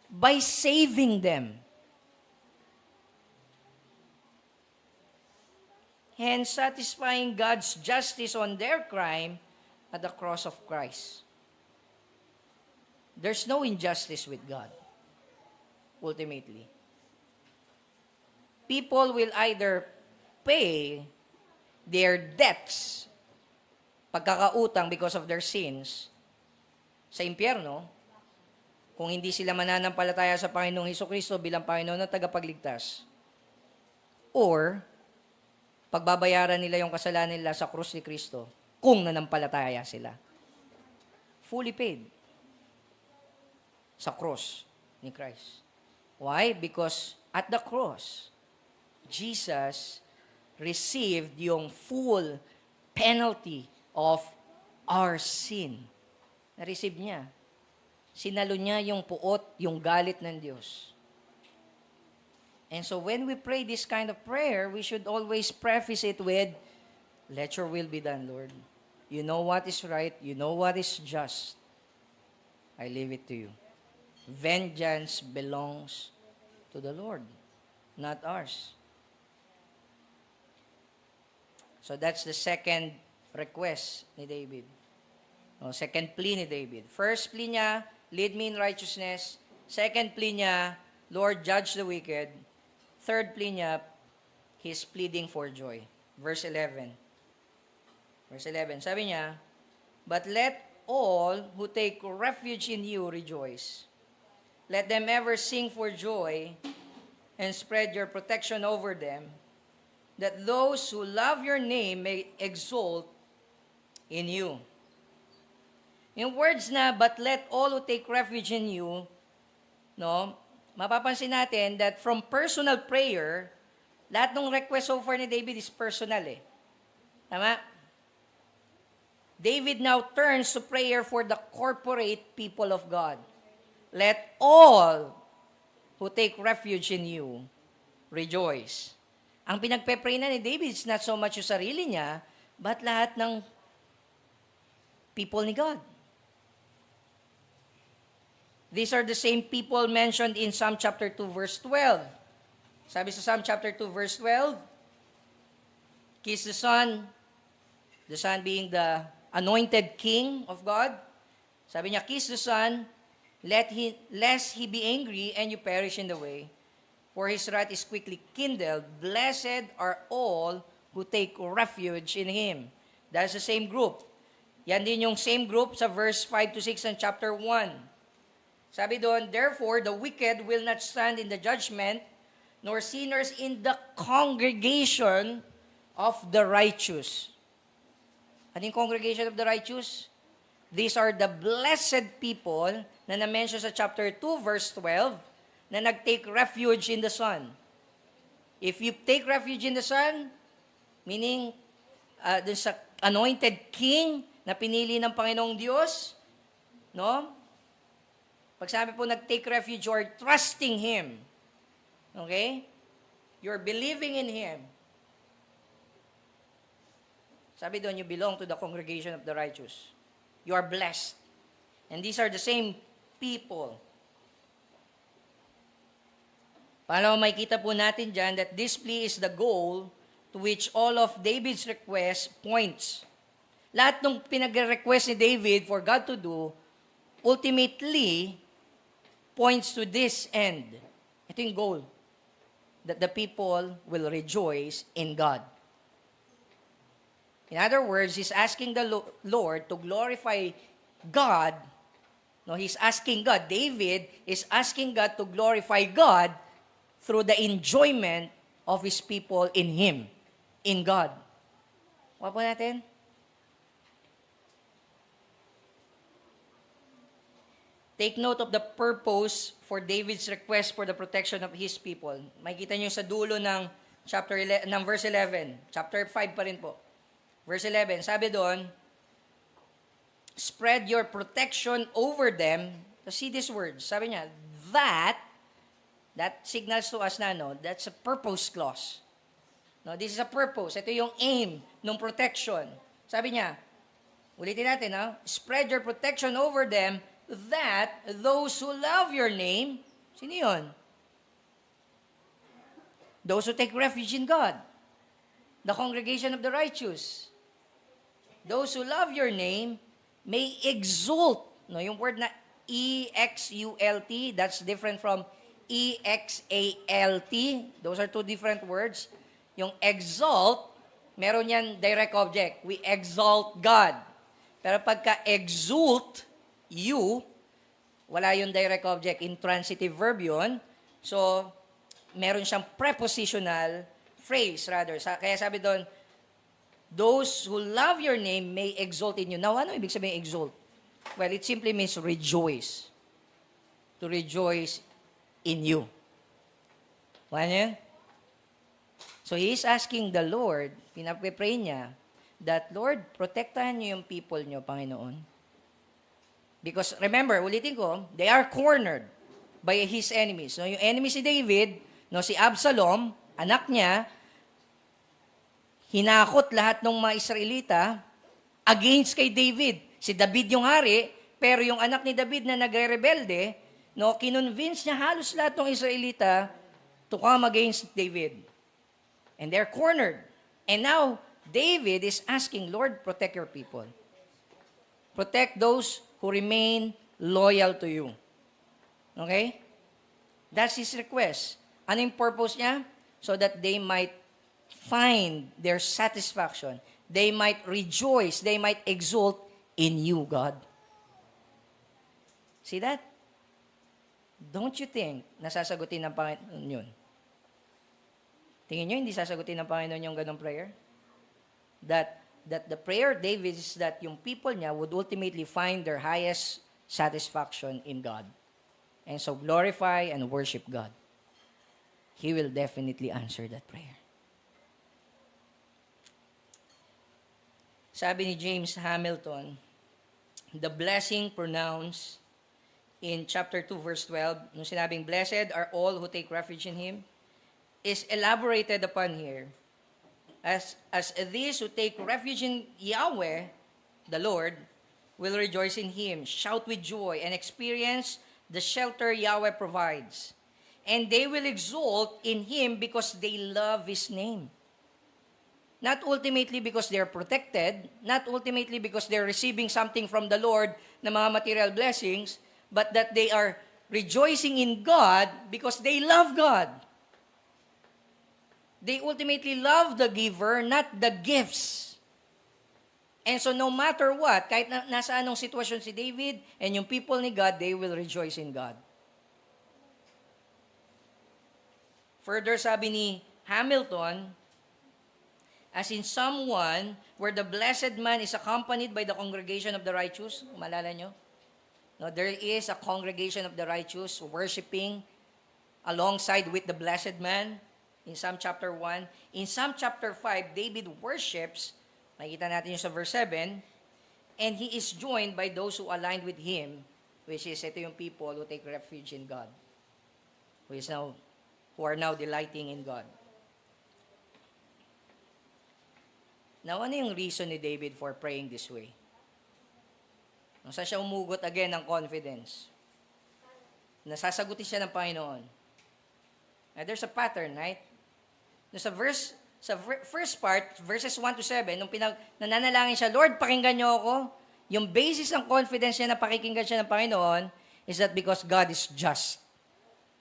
by saving them. Hence, satisfying God's justice on their crime at the cross of Christ. There's no injustice with God, ultimately. People will either pay their debts, pagkakautang because of their sins, sa impyerno, kung hindi sila mananampalataya sa Panginoong Hesukristo bilang Panginoon at tagapagligtas. Or, pagbabayaran nila yung kasalanan nila sa krus ni Kristo, kung nanampalataya sila. Fully paid. Sa cross ni Christ. Why? Because at the cross, Jesus received yung full penalty of our sin. Na-receive niya. Sinalo niya yung puot, yung galit ng Diyos. And so when we pray this kind of prayer, we should always preface it with, let your will be done, Lord. You know what is right. You know what is just. I leave it to you. Vengeance belongs to the Lord, not ours. So that's the second request ni David. Second plea ni David. First plea niya, lead me in righteousness. Second plea niya, Lord, judge the wicked. Third plea niya, he's pleading for joy. Verse 11. Verse 11, sabi niya, but let all who take refuge in you rejoice. Let them ever sing for joy and spread your protection over them, that those who love your name may exult in you. Yung words na, but let all who take refuge in you, no, mapapansin natin that from personal prayer, lahat ng request so far ni David is personal eh. Tama? David now turns to prayer for the corporate people of God. Let all who take refuge in you rejoice. Ang pinagpe-pray na ni David is not so much yung sarili niya, but lahat ng people ni God. These are the same people mentioned in Psalm chapter 2, verse 12. Sabi sa Psalm chapter 2, verse 12, kiss the Son being the anointed King of God. Sabi niya, kiss the Son, lest he be angry and you perish in the way. For his wrath is quickly kindled. Blessed are all who take refuge in Him. That's the same group. Yan din yung same group sa verse 5 to 6 ng chapter 1. Sabi doon, therefore, the wicked will not stand in the judgment, nor sinners in the congregation of the righteous. Ano yung congregation of the righteous? These are the blessed people na na-mention sa chapter 2, verse 12, na nag-take refuge in the Son. If you take refuge in the Son, meaning, dun sa anointed king na pinili ng Panginoong Diyos, no? Pag sabi po nag-take refuge, you are trusting Him. Okay? You're believing in Him. Sabi doon, you belong to the congregation of the righteous. You are blessed. And these are the same people. Paano makikita po natin dyan that this plea is the goal to which all of David's request points. Lahat ng pinag-request ni David for God to do, ultimately, points to this end. Ito yung goal. That the people will rejoice in God. In other words, he's asking the Lord to glorify God. No, he's asking God. David is asking God to glorify God through the enjoyment of His people in Him, in God. What po natin? Take note of the purpose for David's request for the protection of his people. Makikita niyo sa dulo ng chapter 11, ng verse 11. Chapter 5 pa rin po. Verse 11, sabi doon, spread your protection over them. So see this word. Sabi niya, that signals to us na, no, that's a purpose clause. No, this is a purpose. Ito yung aim ng protection. Sabi niya, ulitin natin, no? Spread your protection over them that those who love your name, sino yun? Those who take refuge in God. The congregation of the righteous. Those who love your name may exult. No, yung word na E-X-U-L-T, that's different from E-X-A-L-T. Those are two different words. Yung exalt, meron yan direct object. We exalt God. Pero pagka exult, you, wala yung direct object, intransitive verb yun. So, meron siyang prepositional phrase rather. Kaya sabi doon, those who love your name may exalt in you. Now, ano ibig sabihin exalt? Well, it simply means rejoice. To rejoice in you. Wala niya? So, he is asking the Lord, pinapre-pray niya, that, Lord, protektahan niyo yung people niyo, Panginoon. Because, remember, ulitin ko, they are cornered by his enemies. No, yung enemy si David, no, si Absalom, anak niya, hinakot lahat ng mga Israelita against kay David. Si David yung hari, pero yung anak ni David na nagre-rebelde, no, kinonvince niya halos lahat ng Israelita to come against David. And they're cornered. And now, David is asking, Lord, protect your people. Protect those who remain loyal to you. Okay? That's his request. Ano yung purpose niya? So that they might find their satisfaction. They might rejoice. They might exult in you, God. See that? Don't you think nasasagutin ng Panginoon yun? Tingin nyo, hindi sasagutin ng Panginoon yung ganong prayer? That the prayer of David is that yung people niya would ultimately find their highest satisfaction in God. And so glorify and worship God. He will definitely answer that prayer. Sabi ni James Hamilton, the blessing pronounced in chapter 2, verse 12, nung sinabing, blessed are all who take refuge in Him, is elaborated upon here. As these who take refuge in Yahweh, the Lord, will rejoice in Him, shout with joy, and experience the shelter Yahweh provides. And they will exult in Him because they love His name. Not ultimately because they're protected, not ultimately because they're receiving something from the Lord na mga material blessings, but that they are rejoicing in God because they love God. They ultimately love the giver, not the gifts. And so no matter what, kahit nasa anong sitwasyon si David and yung people ni God, they will rejoice in God. Further, sabi ni Hamilton, as in someone where the blessed man is accompanied by the congregation of the righteous, malala nyo? No, there is a congregation of the righteous worshiping alongside with the blessed man in Psalm chapter 1. In Psalm chapter 5, David worships, makikita natin yung sa verse 7, and he is joined by those who aligned with him, which is, ito yung people who take refuge in God, who are now delighting in God. Now, ano yung reason ni David for praying this way? Nung saan siya umugot again ng confidence? Nasasagutin siya ng Panginoon. Now, there's a pattern, right? Sa first part, verses 1 to 7, nung nananalangin siya, Lord, pakinggan niyo ako. Yung basis ng confidence niya na pakikinggan siya ng Panginoon is that because God is just.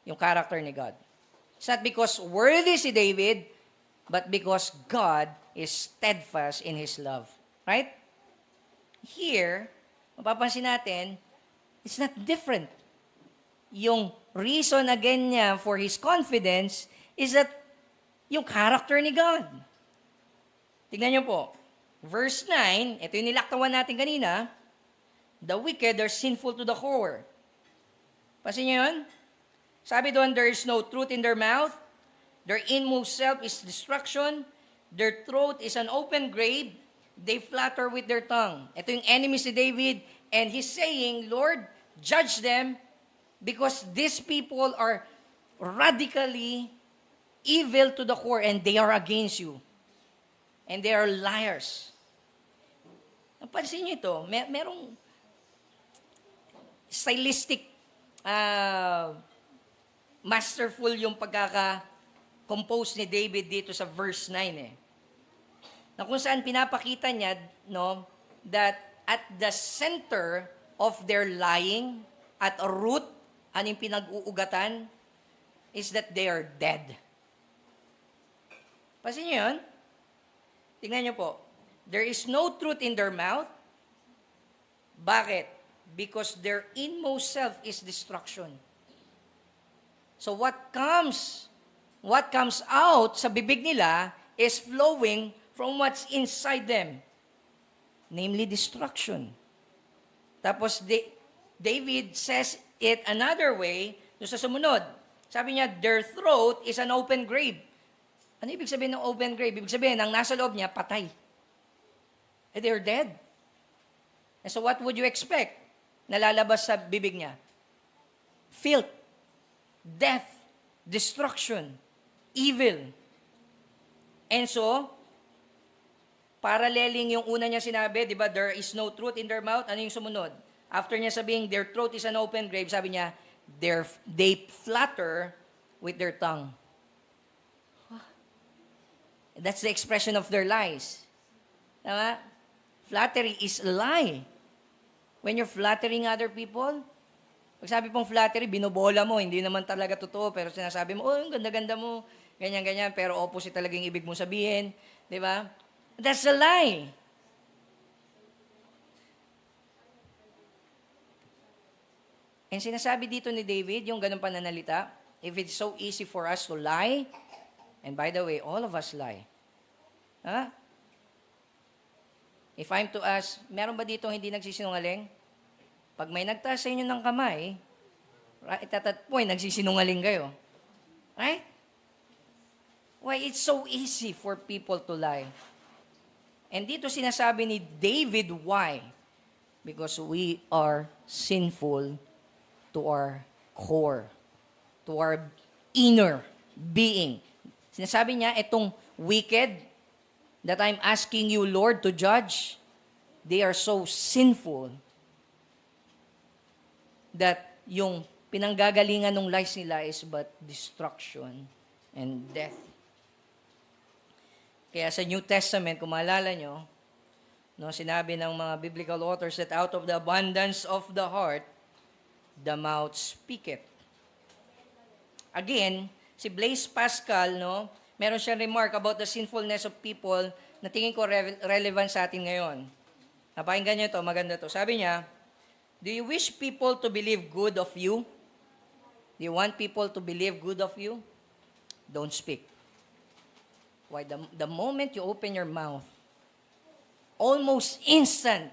Yung character ni God. It's not because worthy si David, but because God is steadfast in His love. Right? Here, mapapansin natin, it's not different. Yung reason again niya for his confidence is that yung character ni God. Tignan niyo po. Verse 9, ito yung nilaktawan natin kanina, the wicked are sinful to the core. Pasin niyo yun? Sabi doon, there is no truth in their mouth, their inmost self is destruction, their throat is an open grave, they flatter with their tongue. Ito yung enemy si David, and he's saying, Lord, judge them, because these people are radically evil to the core and they are against you. And they are liars. Napansin niyo ito, merong stylistic, masterful yung pagkaka-compose ni David dito sa verse 9 Na kung saan pinapakita niya, no, that at the center of their lying, at a root, anong pinag-uugatan, is that they are dead. Pasin niyo yun? Tingnan niyo po. There is no truth in their mouth. Bakit? Because their inmost self is destruction. So what comes out sa bibig nila is flowing from what's inside them. Namely, destruction. Tapos, David says it another way, doon sa sumunod. Sabi niya, their throat is an open grave. Ano ibig sabihin ng open grave? Ibig sabihin, ang nasa loob niya, patay. They're dead. And so what would you expect? Nalalabas sa bibig niya. Filth, death, destruction, evil. And so, paralleling yung una niya sinabi, di ba, there is no truth in their mouth. Ano yung sumunod? After niya sabing, their throat is an open grave, sabi niya, they flatter with their tongue. That's the expression of their lies. Tama? Flattery is a lie. When you're flattering other people, pag sabi pong flattery, binobola mo, hindi naman talaga totoo, pero sinasabi mo, oh, ang ganda-ganda mo, ganyan-ganyan, pero opposite talaga yung ibig mong sabihin. Di ba? That's a lie. And sinasabi dito ni David, yung ganun pananalita, if it's so easy for us to lie, and by the way, all of us lie. Huh? If I'm to ask, meron ba dito hindi nagsisinungaling? Pag may nagtaas sa inyo ng kamay, at that point, nagsisinungaling kayo. Right? Why? It's so easy for people to lie. And dito sinasabi ni David, why? Because we are sinful to our core, to our inner being. Sinasabi niya, itong wicked that I'm asking you, Lord, to judge, they are so sinful that yung pinanggagalingan ng lies nila is but destruction and death. Kaya sa New Testament, kung maalala nyo, no, sinabi ng mga biblical authors that out of the abundance of the heart, the mouth speaketh. Again, si Blaise Pascal, no, meron siyang remark about the sinfulness of people na tingin ko relevant sa atin ngayon. Napakinggan niyo ito, maganda to. Sabi niya, do you wish people to believe good of you? Do you want people to believe good of you? Don't speak. Why? The moment you open your mouth, almost instant,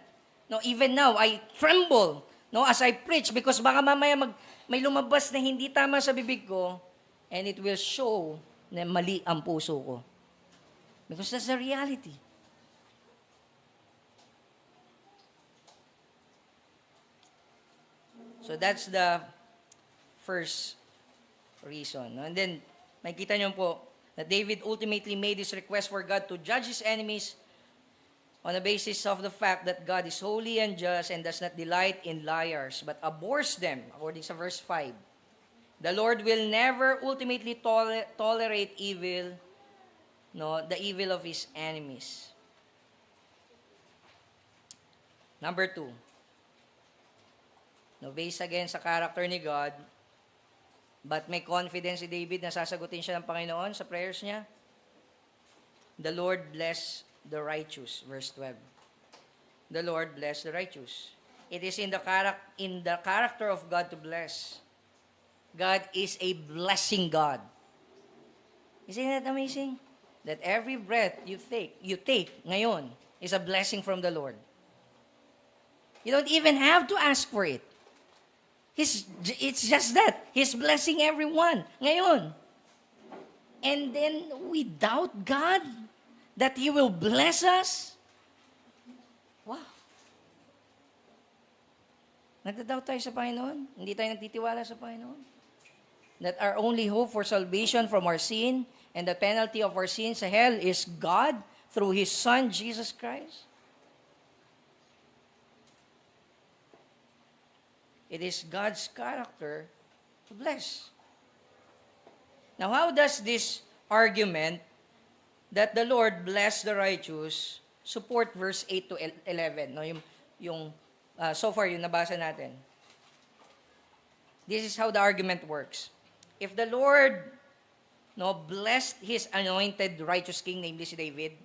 no, even now, I tremble, no, as I preach, because baka mamaya may lumabas na hindi tama sa bibig ko, and it will show na mali ang puso ko. Because that's the reality. So that's the first reason. No? And then, makikita niyo po that David ultimately made his request for God to judge his enemies on the basis of the fact that God is holy and just and does not delight in liars, but abhors them, according to verse 5. The Lord will never ultimately tolerate evil, no, the evil of his enemies. Number 2. No, based again sa character ni God, but may confidence si David na sasagutin siya ng Panginoon sa prayers niya. The Lord bless the righteous, verse 12. The Lord bless the righteous. It is in the character of God to bless. God is a blessing God. Isn't that amazing? That every breath you take ngayon is a blessing from the Lord. You don't even have to ask for it. It's just that. He's blessing everyone ngayon. And then we doubt God that He will bless us? Wow. Nagdadoubt tayo sa Panginoon? Hindi tayo nagtitiwala sa Panginoon? That our only hope for salvation from our sin and the penalty of our sin sa hell is God through His Son, Jesus Christ? It is God's character to bless. Now, how does this argument that the Lord bless the righteous support verse 8 to 11? No, so far yung nabasa natin. This is how the argument works. If the Lord blessed His anointed righteous king, namely si David,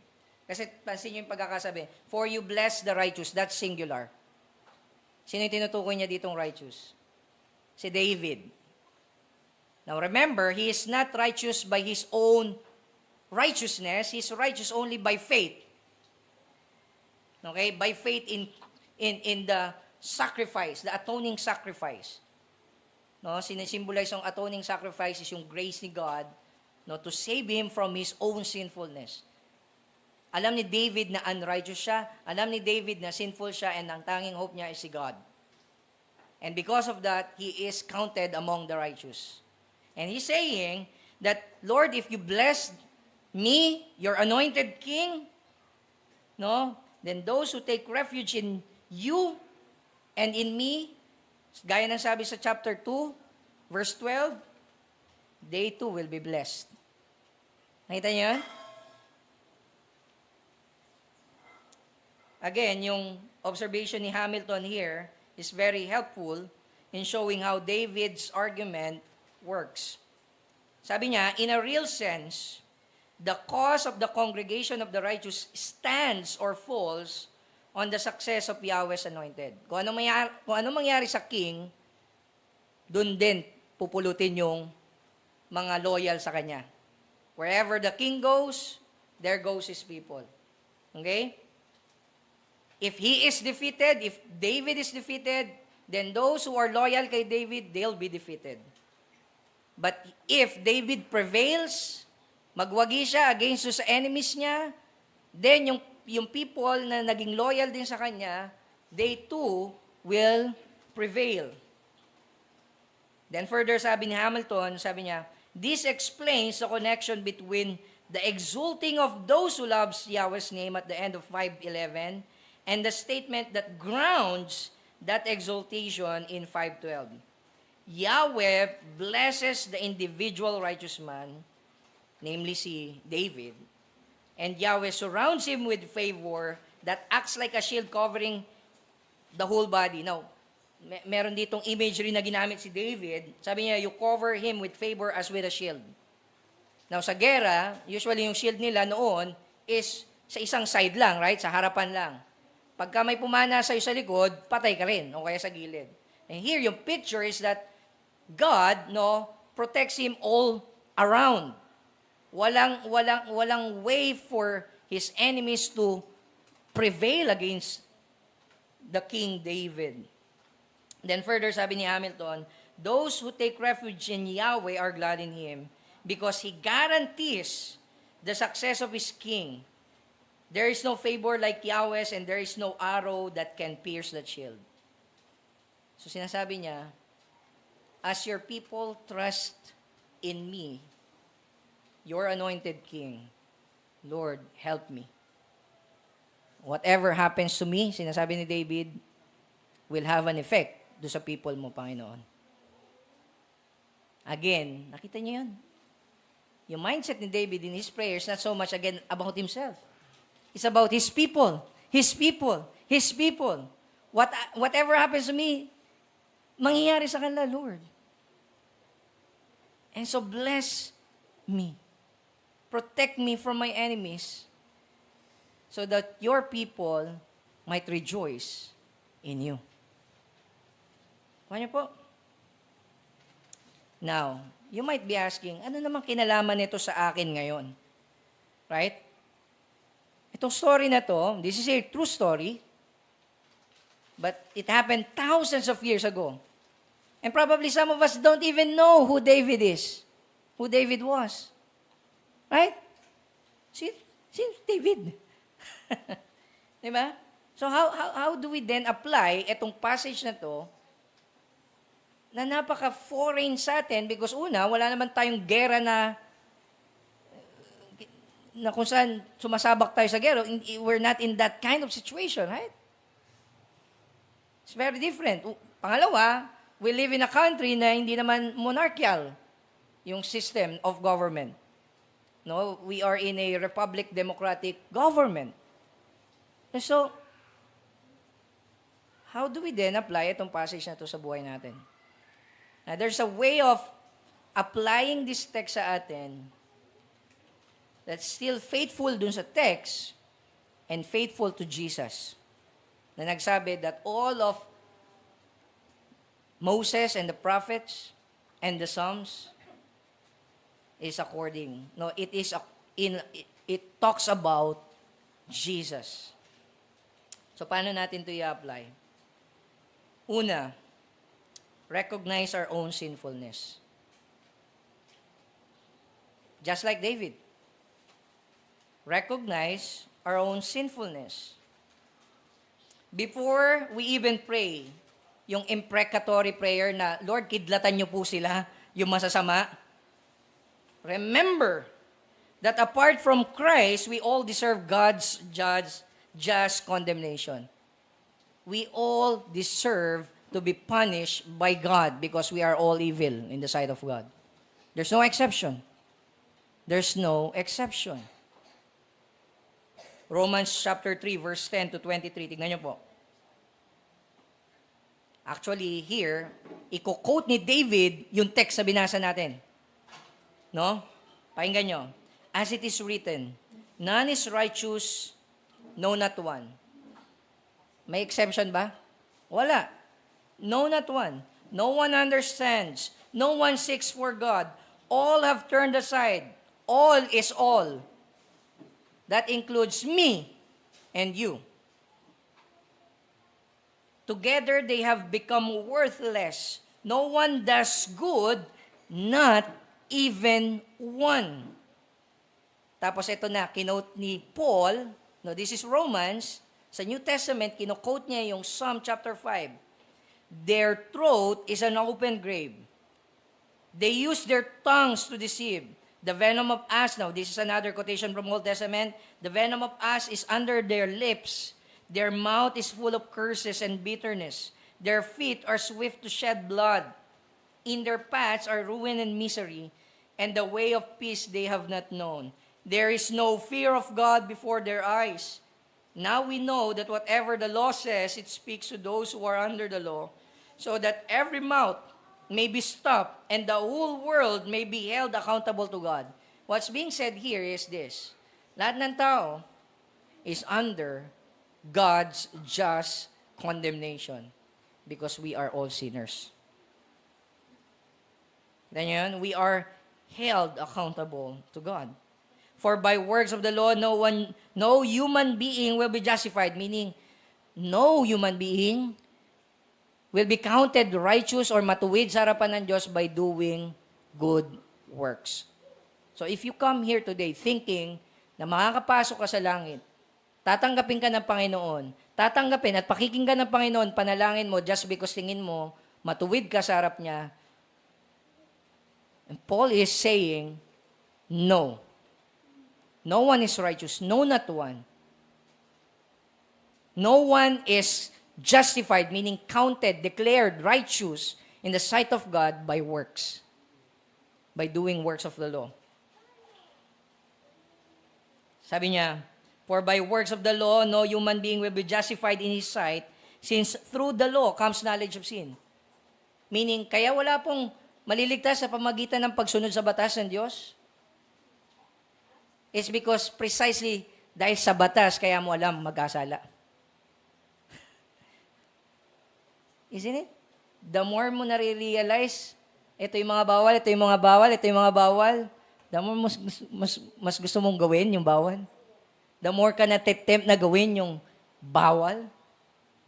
kasi pansin niyo yung pagkakasabi, for you bless the righteous, that's singular. Sino yung tinutukoy niya ditong righteous? Si David. Now remember, he is not righteous by his own righteousness. He is righteous only by faith. Okay? By faith in the sacrifice, the atoning sacrifice. No, sinisimbolize yung atoning sacrifice is yung grace ni God, no, to save him from his own sinfulness. Alam ni David na unrighteous siya. Alam ni David na sinful siya and ang tanging hope niya is si God. And because of that, he is counted among the righteous. And he's saying that, Lord, if you bless me, your anointed king, no, then those who take refuge in you and in me, gaya ng sabi sa chapter 2, verse 12, they too will be blessed. Nakita niyo yan? Again, yung observation ni Hamilton here is very helpful in showing how David's argument works. Sabi niya, in a real sense, the cause of the congregation of the righteous stands or falls on the success of Yahweh's anointed. Kung ano mangyari sa king, dun din pupulutin yung mga loyal sa kanya. Wherever the king goes, there goes his people. Okay? If he is defeated, if David is defeated, then those who are loyal kay David, they'll be defeated. But if David prevails, magwagi siya against sa enemies niya, then yung people na naging loyal din sa kanya, they too will prevail. Then further sabi ni Hamilton, sabi niya, this explains the connection between the exulting of those who loves Yahweh's name at the end of 5:11 and the statement that grounds that exaltation in 5:12. Yahweh blesses the individual righteous man, namely si David, and Yahweh surrounds him with favor that acts like a shield covering the whole body. Now, meron ditong imagery na ginamit si David. Sabi niya, you cover him with favor as with a shield. Now, sa gera, usually yung shield nila noon is sa isang side lang, right? Sa harapan lang. Pagka may pumana sa'yo sa likod, patay ka rin, o kaya sa gilid. And here, yung picture is that God, protects him all around. Walang way for his enemies to prevail against the King David. Then further, sabi ni Hamilton, those who take refuge in Yahweh are glad in him because he guarantees the success of his king. There is no favor like Yahweh's and there is no arrow that can pierce the shield. So sinasabi niya, as your people trust in me, your anointed king, Lord, help me. Whatever happens to me, sinasabi ni David, will have an effect do sa people mo, Panginoon. Again, nakita niyo yun? Yung mindset ni David in his prayers, not so much again about himself. It's about his people. His people. His people. Whatever happens to me, mangyayari sa kanila, Lord. And so bless me. Protect me from my enemies so that your people might rejoice in you. Kanya po. Now, you might be asking, ano naman kinalaman nito sa akin ngayon? Right? Itong story na to, this is a true story, but it happened thousands of years ago. And probably some of us don't even know who David is, who David was. Right? See David. Diba? So how do we then apply itong passage na to na napaka-foreign sa atin because una, wala naman tayong gera na kung saan sumasabak tayo sa gera. We're not in that kind of situation, right? It's very different. Pangalawa, we live in a country na hindi naman monarchical yung system of government. No, we are in a republic democratic government. And so, how do we then apply itong passage na to sa buhay natin? Now, there's a way of applying this text sa atin that's still faithful dun sa text and faithful to Jesus. Na nagsabi that all of Moses and the prophets and the Psalms is according. No, it talks about Jesus. So paano natin to i-apply? Una, recognize our own sinfulness. Just like David. Recognize our own sinfulness. Before we even pray, yung imprecatory prayer na, Lord, kidlatan niyo po sila, yung masasama. Remember that apart from Christ, we all deserve God's just condemnation. We all deserve to be punished by God because we are all evil in the sight of God. There's no exception. There's no exception. Romans chapter 3, verse 10 to 23. Tignan niyo po. Actually, here, i-quote ni David yung text na binasa natin. No? Pakinggan nyo. As it is written, none is righteous, no not one. May exception ba? Wala. No, not one. No one understands. No one seeks for God. All have turned aside. All is all. That includes me and you. Together they have become worthless. No one does good, not even one. Tapos ito na, kinote ni Paul, no, this is Romans, sa New Testament, kinoquote niya yung Psalm chapter 5. Their throat is an open grave. They use their tongues to deceive. The venom of asp, now this is another quotation from Old Testament, the venom of asp is under their lips. Their mouth is full of curses and bitterness. Their feet are swift to shed blood. In their paths are ruin and misery, and the way of peace they have not known. There is no fear of God before their eyes. Now we know that whatever the law says, it speaks to those who are under the law, so that every mouth may be stopped and the whole world may be held accountable to God. What's being said here is this. Lahat ng tao is under God's just condemnation because we are all sinners. Then yun, we are held accountable to God. For by works of the law, no human being will be justified, meaning no human being will be counted righteous or matuwid sa harapan ng Diyos by doing good works. So if you come here today thinking na makakapasok ka sa langit, tatanggapin ka ng Panginoon, tatanggapin at pakikinggan ng Panginoon, panalangin mo just because tingin mo, matuwid ka sa harap niya. And Paul is saying, no. No one is righteous. No, not one. No one is justified, meaning counted, declared righteous in the sight of God by works, by doing works of the law. Sabi niya, for by works of the law, no human being will be justified in His sight, since through the law comes knowledge of sin. Meaning, kaya wala pong maliligtas sa pamagitan ng pagsunod sa batas ng Diyos. It's because precisely dahil sa batas, kaya mo alam magkasala. Isn't it? The more mo nare-realize, ito yung mga bawal, ito yung mga bawal, ito yung mga bawal, the more mas gusto mong gawin yung bawal. The more ka natitempt na gawin yung bawal.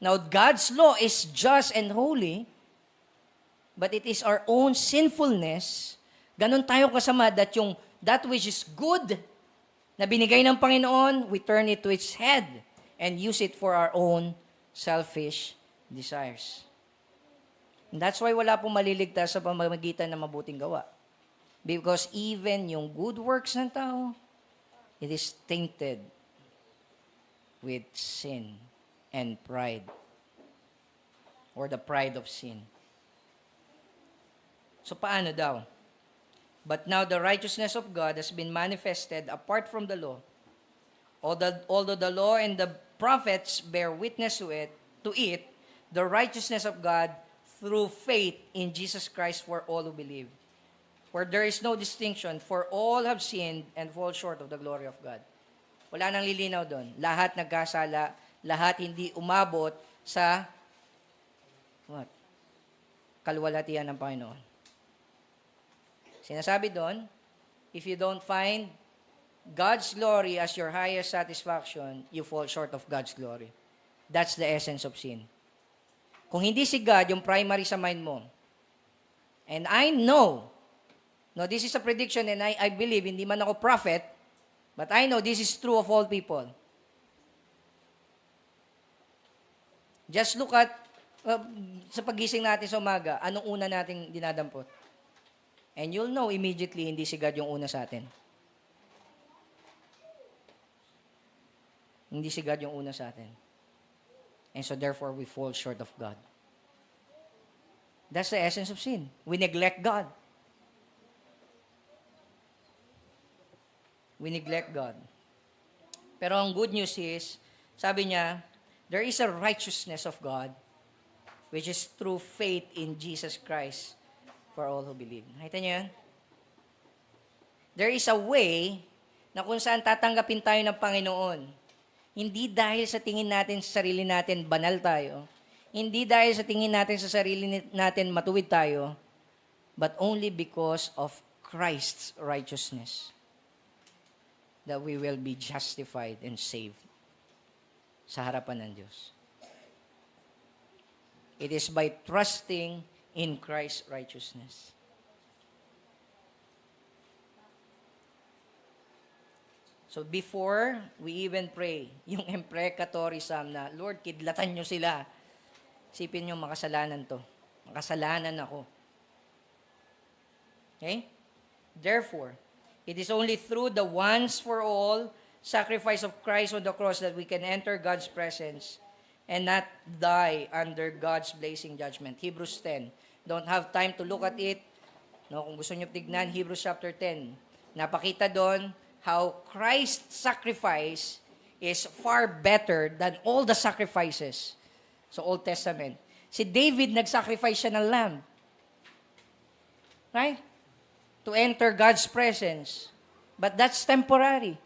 Now, God's law is just and holy, but it is our own sinfulness. Ganon tayo kasama that which is good na binigay ng Panginoon, we turn it to its head and use it for our own selfish desires. And that's why wala pong maliligtas sa pamamagitan ng mabuting gawa. Because even yung good works ng tao, it is tainted with sin and pride. Or the pride of sin. So paano daw? But now the righteousness of God has been manifested apart from the law. Although the law and the prophets bear witness to it, the righteousness of God through faith in Jesus Christ for all who believe. For there is no distinction, for all have sinned and fall short of the glory of God. Wala nang lilinaw doon. Lahat nagkasala, lahat hindi umabot sa kaluwalhatian ng Panginoon. Sinasabi doon, if you don't find God's glory as your highest satisfaction, you fall short of God's glory. That's the essence of sin. Kung hindi si God yung primary sa mind mo, and I know, no, this is a prediction and I believe, hindi man ako prophet, but I know this is true of all people. Just look at, sa pagising natin sa umaga, anong una nating dinadampot? And you'll know immediately hindi si God yung una sa atin. Hindi si God yung una sa atin. And so therefore, we fall short of God. That's the essence of sin. We neglect God. We neglect God. Pero ang good news is, sabi niya, there is a righteousness of God which is through faith in Jesus Christ for all who believe. Nakita niyo yan? There is a way na kung saan tatanggapin tayo ng Panginoon. Hindi dahil sa tingin natin sa sarili natin banal tayo. Hindi dahil sa tingin natin sa sarili natin matuwid tayo. But only because of Christ's righteousness that we will be justified and saved sa harapan ng Diyos. It is by trusting in Christ's righteousness. So before we even pray, yung imprecatory psalm na, Lord, kidlatan nyo sila. Isipin nyo, makasalanan to. Makasalanan ako. Okay? Therefore, it is only through the once for all sacrifice of Christ on the cross that we can enter God's presence and not die under God's blazing judgment. Hebrews 10. Don't have time to look at it. No, kung gusto nyo tignan, Hebrews chapter 10. Napakita doon how Christ's sacrifice is far better than all the sacrifices sa Old Testament. Si David, nag-sacrifice siya ng lamb. Right? To enter God's presence. But that's temporary.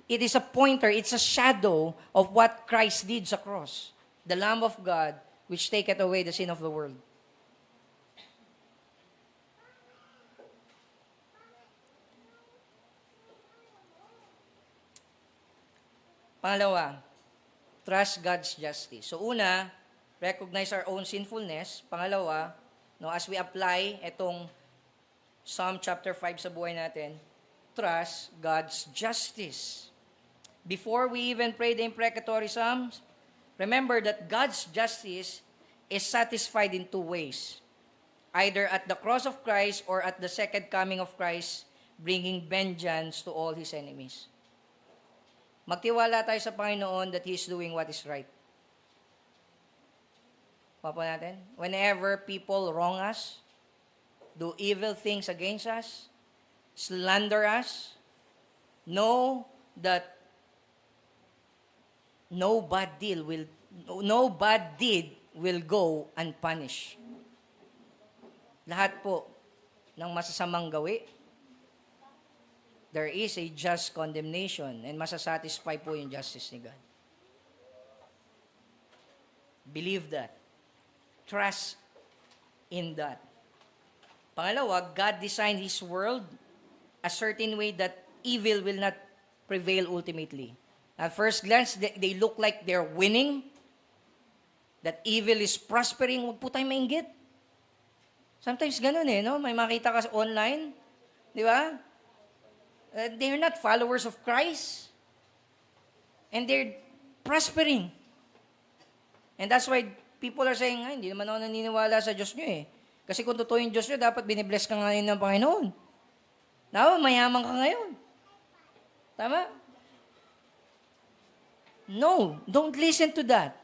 It is a pointer, it's a shadow of what Christ did sa cross. The Lamb of God, which taketh away the sin of the world. Pangalawa, trust God's justice. So una, recognize our own sinfulness. Pangalawa, no, as we apply itong Psalm chapter 5 sa buhay natin, trust God's justice. Before we even pray the imprecatory Psalms, remember that God's justice is satisfied in two ways. Either at the cross of Christ or at the second coming of Christ, bringing vengeance to all His enemies. Magtiwala tayo sa Panginoon that He is doing what is right. Papa natin, whenever people wrong us, do evil things against us, slander us, know that no bad deed will go unpunished. Lahat po ng masasamang gawi, there is a just condemnation and masasatisfy po yung justice ni God. Believe that. Trust in that. Pangalawa, God designed His world a certain way that evil will not prevail ultimately. At first glance, they look like they're winning, that evil is prospering. Huwag po tayo mainggit. Sometimes ganun no? May makita ka online, di ba? They're not followers of Christ. And they're prospering. And that's why people are saying, hindi naman ako naniniwala sa Diyos nyo Kasi kung totoo yung Diyos nyo, dapat binibless ka ngayon ng Panginoon. Now, mayaman ka ngayon. Tama? No, don't listen to that.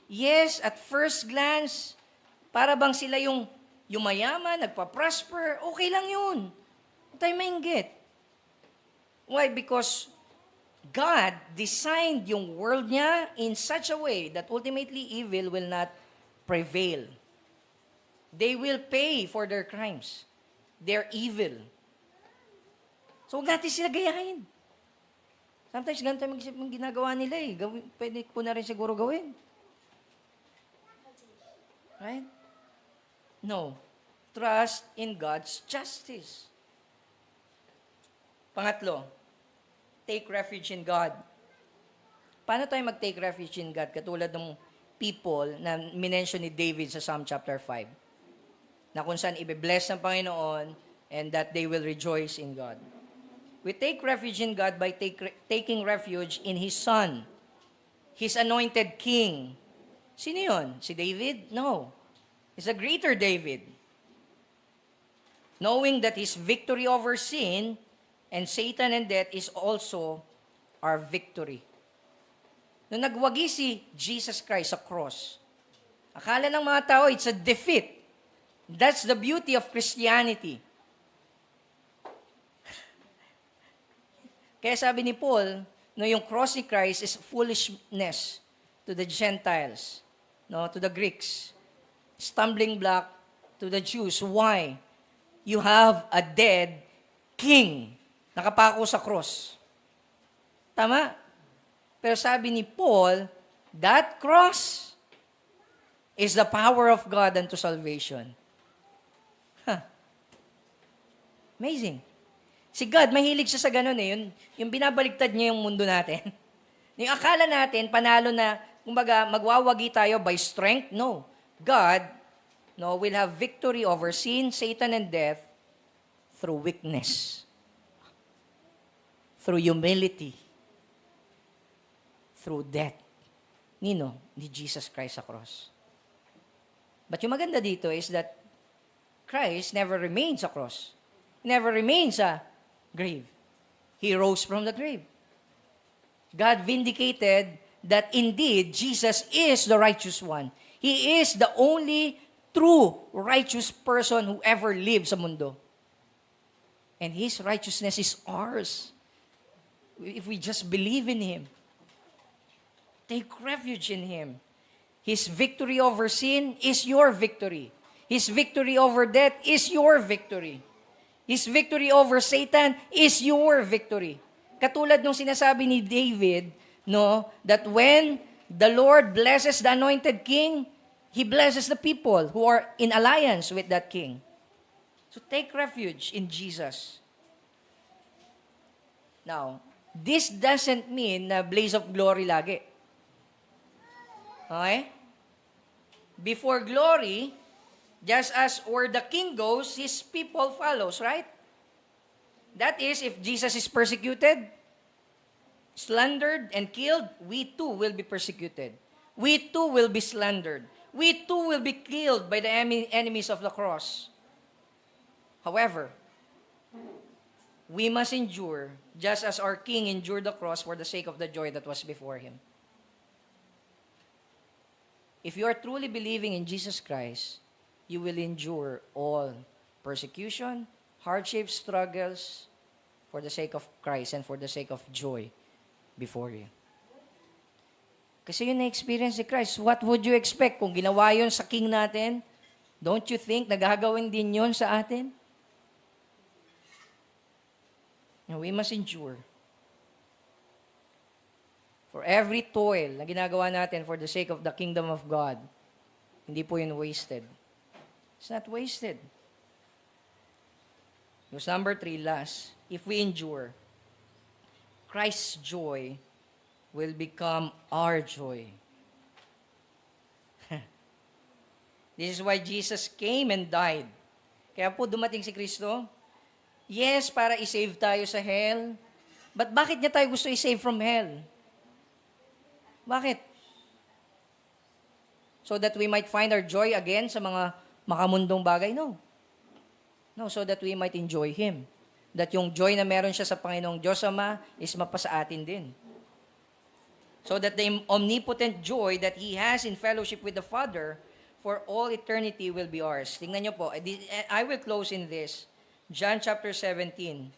Yes, at first glance, para bang sila yung mayaman, nagpa-prosper, okay lang yun. Huwag tayo mainggit. Why? Because God designed yung world niya in such a way that ultimately evil will not prevail. They will pay for their crimes. They're evil. So huwag natin sila gayahin. Sometimes ganun tayo mag-isip ng ginagawa nila pwede ko na rin siguro gawin. Right? No. Trust in God's justice. Pangatlo, take refuge in God. Paano tayo mag-take refuge in God? Katulad ng people na minention ni David sa Psalm chapter 5. Na kung saan ibe-bless ng Panginoon and that they will rejoice in God. We take refuge in God by taking refuge in His Son, His anointed King. Sino yun? Si David? No. It's a greater David. Knowing that His victory over sin and Satan and death is also our victory. Nung nagwagi si Jesus Christ sa cross, akala ng mga tao, it's a defeat. That's the beauty of Christianity. Kaya sabi ni Paul, no, yung cross ni Christ is foolishness to the Gentiles, no, to the Greeks. Stumbling block to the Jews. Why? You have a dead king. Nakapako sa cross. Tama? Pero sabi ni Paul, that cross is the power of God unto salvation. Huh. Amazing. Si God, mahilig siya sa ganun yung binabaligtad niya yung mundo natin. Yung akala natin, panalo na, kumbaga, magwawagi tayo by strength. No. God, will have victory over sin, Satan, and death through weakness. Through humility. Through death. Ni Jesus Christ sa cross. But yung maganda dito is that Christ never remains sa cross. He never remains sa grave. He rose from the grave. God vindicated that indeed Jesus is the righteous one. He is the only true righteous person who ever lived sa mundo. And His righteousness is ours. If we just believe in Him. Take refuge in Him. His victory over sin is your victory. His victory over death is your victory. His victory over Satan is your victory. Katulad nung sinasabi ni David, no, that when the Lord blesses the anointed king, He blesses the people who are in alliance with that king. So take refuge in Jesus. Now, this doesn't mean na blaze of glory lagi. Okay? Before glory, just as where the king goes, his people follows, right? That is, if Jesus is persecuted, slandered, and killed, we too will be persecuted. We too will be slandered. We too will be killed by the enemies of the cross. However, we must endure just as our King endured the cross for the sake of the joy that was before Him. If you are truly believing in Jesus Christ, you will endure all persecution, hardships, struggles for the sake of Christ and for the sake of joy before you. Kasi yun na-experience ni Christ. What would you expect kung ginawa yun sa King natin? Don't you think nagagawin din yun sa atin? And we must endure. For every toil na ginagawa natin for the sake of the kingdom of God, hindi po yun wasted. It's not wasted. Verse number 3, last. If we endure, Christ's joy will become our joy. This is why Jesus came and died. Kaya po dumating si Kristo. Yes, para i-save tayo sa hell. But bakit niya tayo gusto i-save from hell? Bakit? So that we might find our joy again sa mga makamundong bagay? No. No, so that we might enjoy Him. That yung joy na meron siya sa Panginoong Diyos Ama is mapasa atin din. So that the omnipotent joy that He has in fellowship with the Father for all eternity will be ours. Tingnan niyo po, I will close in this. John chapter 17,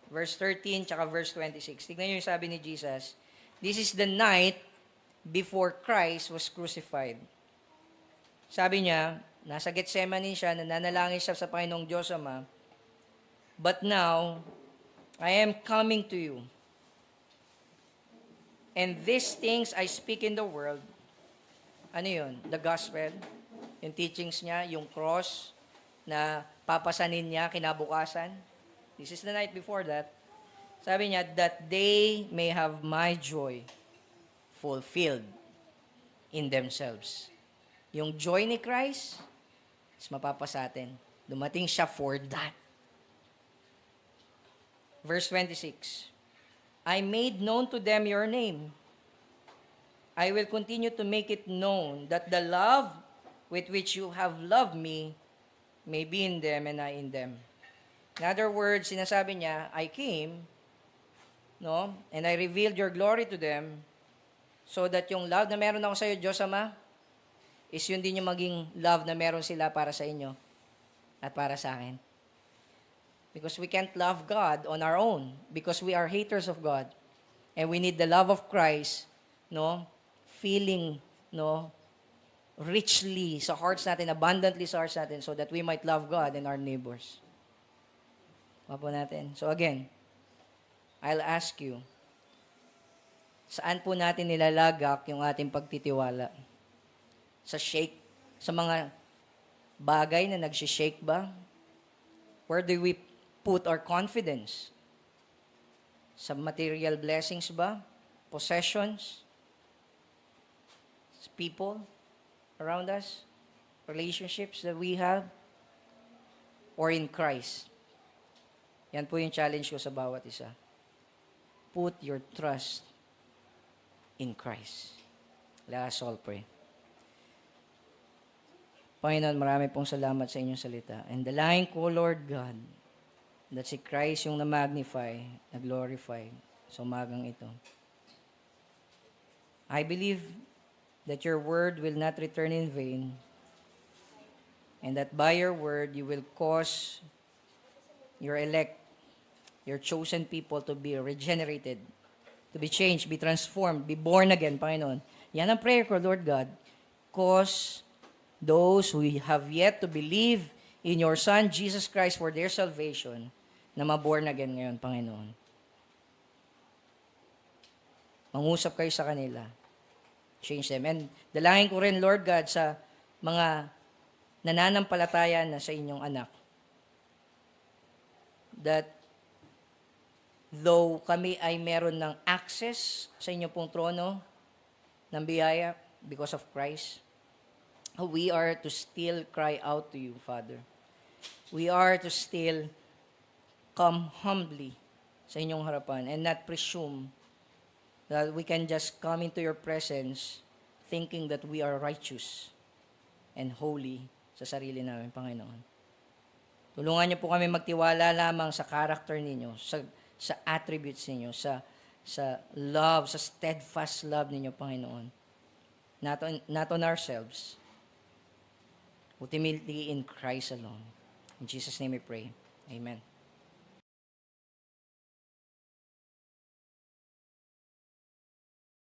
verse 13, tsaka verse 26. Tingnan niyo yung sabi ni Jesus. This is the night before Christ was crucified. Sabi niya, nasa Gethsemane siya, nananalangin siya sa Panginoong Diyos Ama. But now, I am coming to you. And these things I speak in the world. Ano yun? The gospel. Yung teachings niya, yung cross na papasanin niya kinabukasan. This is the night before that. Sabi niya, that they may have my joy fulfilled in themselves. Yung joy ni Christ is mapapasatin. Dumating siya for that. Verse 26. I made known to them your name. I will continue to make it known that the love with which you have loved me may be in them and I in them. In other words, sinasabi niya, I came, no, and I revealed your glory to them so that yung love na meron ako sa iyo, Diyos Ama, is yun din yung maging love na meron sila para sa inyo at para sa akin. Because we can't love God on our own because we are haters of God. And we need the love of Christ, no, feeling, no, richly sa hearts natin, abundantly sa hearts natin, so that we might love God and our neighbors. Papo natin. So again, I'll ask you, saan po natin nilalagak yung ating pagtitiwala? Sa sa mga bagay na nagsishake ba? Where do we put our confidence? Sa material blessings ba? Possessions? People around us? Relationships that we have? Or in Christ? Yan po yung challenge ko sa bawat isa. Put your trust in Christ. Let us all pray. Panginoon, marami pong salamat sa inyong salita. And dalangin ko, Lord God, that si Christ yung na-magnify, na-glorify sa umagang ito. I believe that your word will not return in vain, and that by your word, you will cause your elect, your chosen people to be regenerated, to be changed, be transformed, be born again, Panginoon. Yan ang prayer ko, Lord God. Cause those who have yet to believe in your Son, Jesus Christ, for their salvation, na ma-born again ngayon, Panginoon. Mangusap kayo sa kanila. Change them. And dalangin ko rin, Lord God, sa mga nananampalataya na sa inyong anak, that though kami ay meron ng access sa inyong pong trono ng biyaya because of Christ, we are to still cry out to you, Father. We are to still come humbly sa inyong harapan and not presume that we can just come into your presence thinking that we are righteous and holy sa sarili namin, Panginoon. Tulungan niyo po kami magtiwala lamang sa character ninyo, sa attributes ninyo, sa love, sa steadfast love ninyo, Panginoon. Not on ourselves. Ultimately in Christ alone. In Jesus' name we pray. Amen.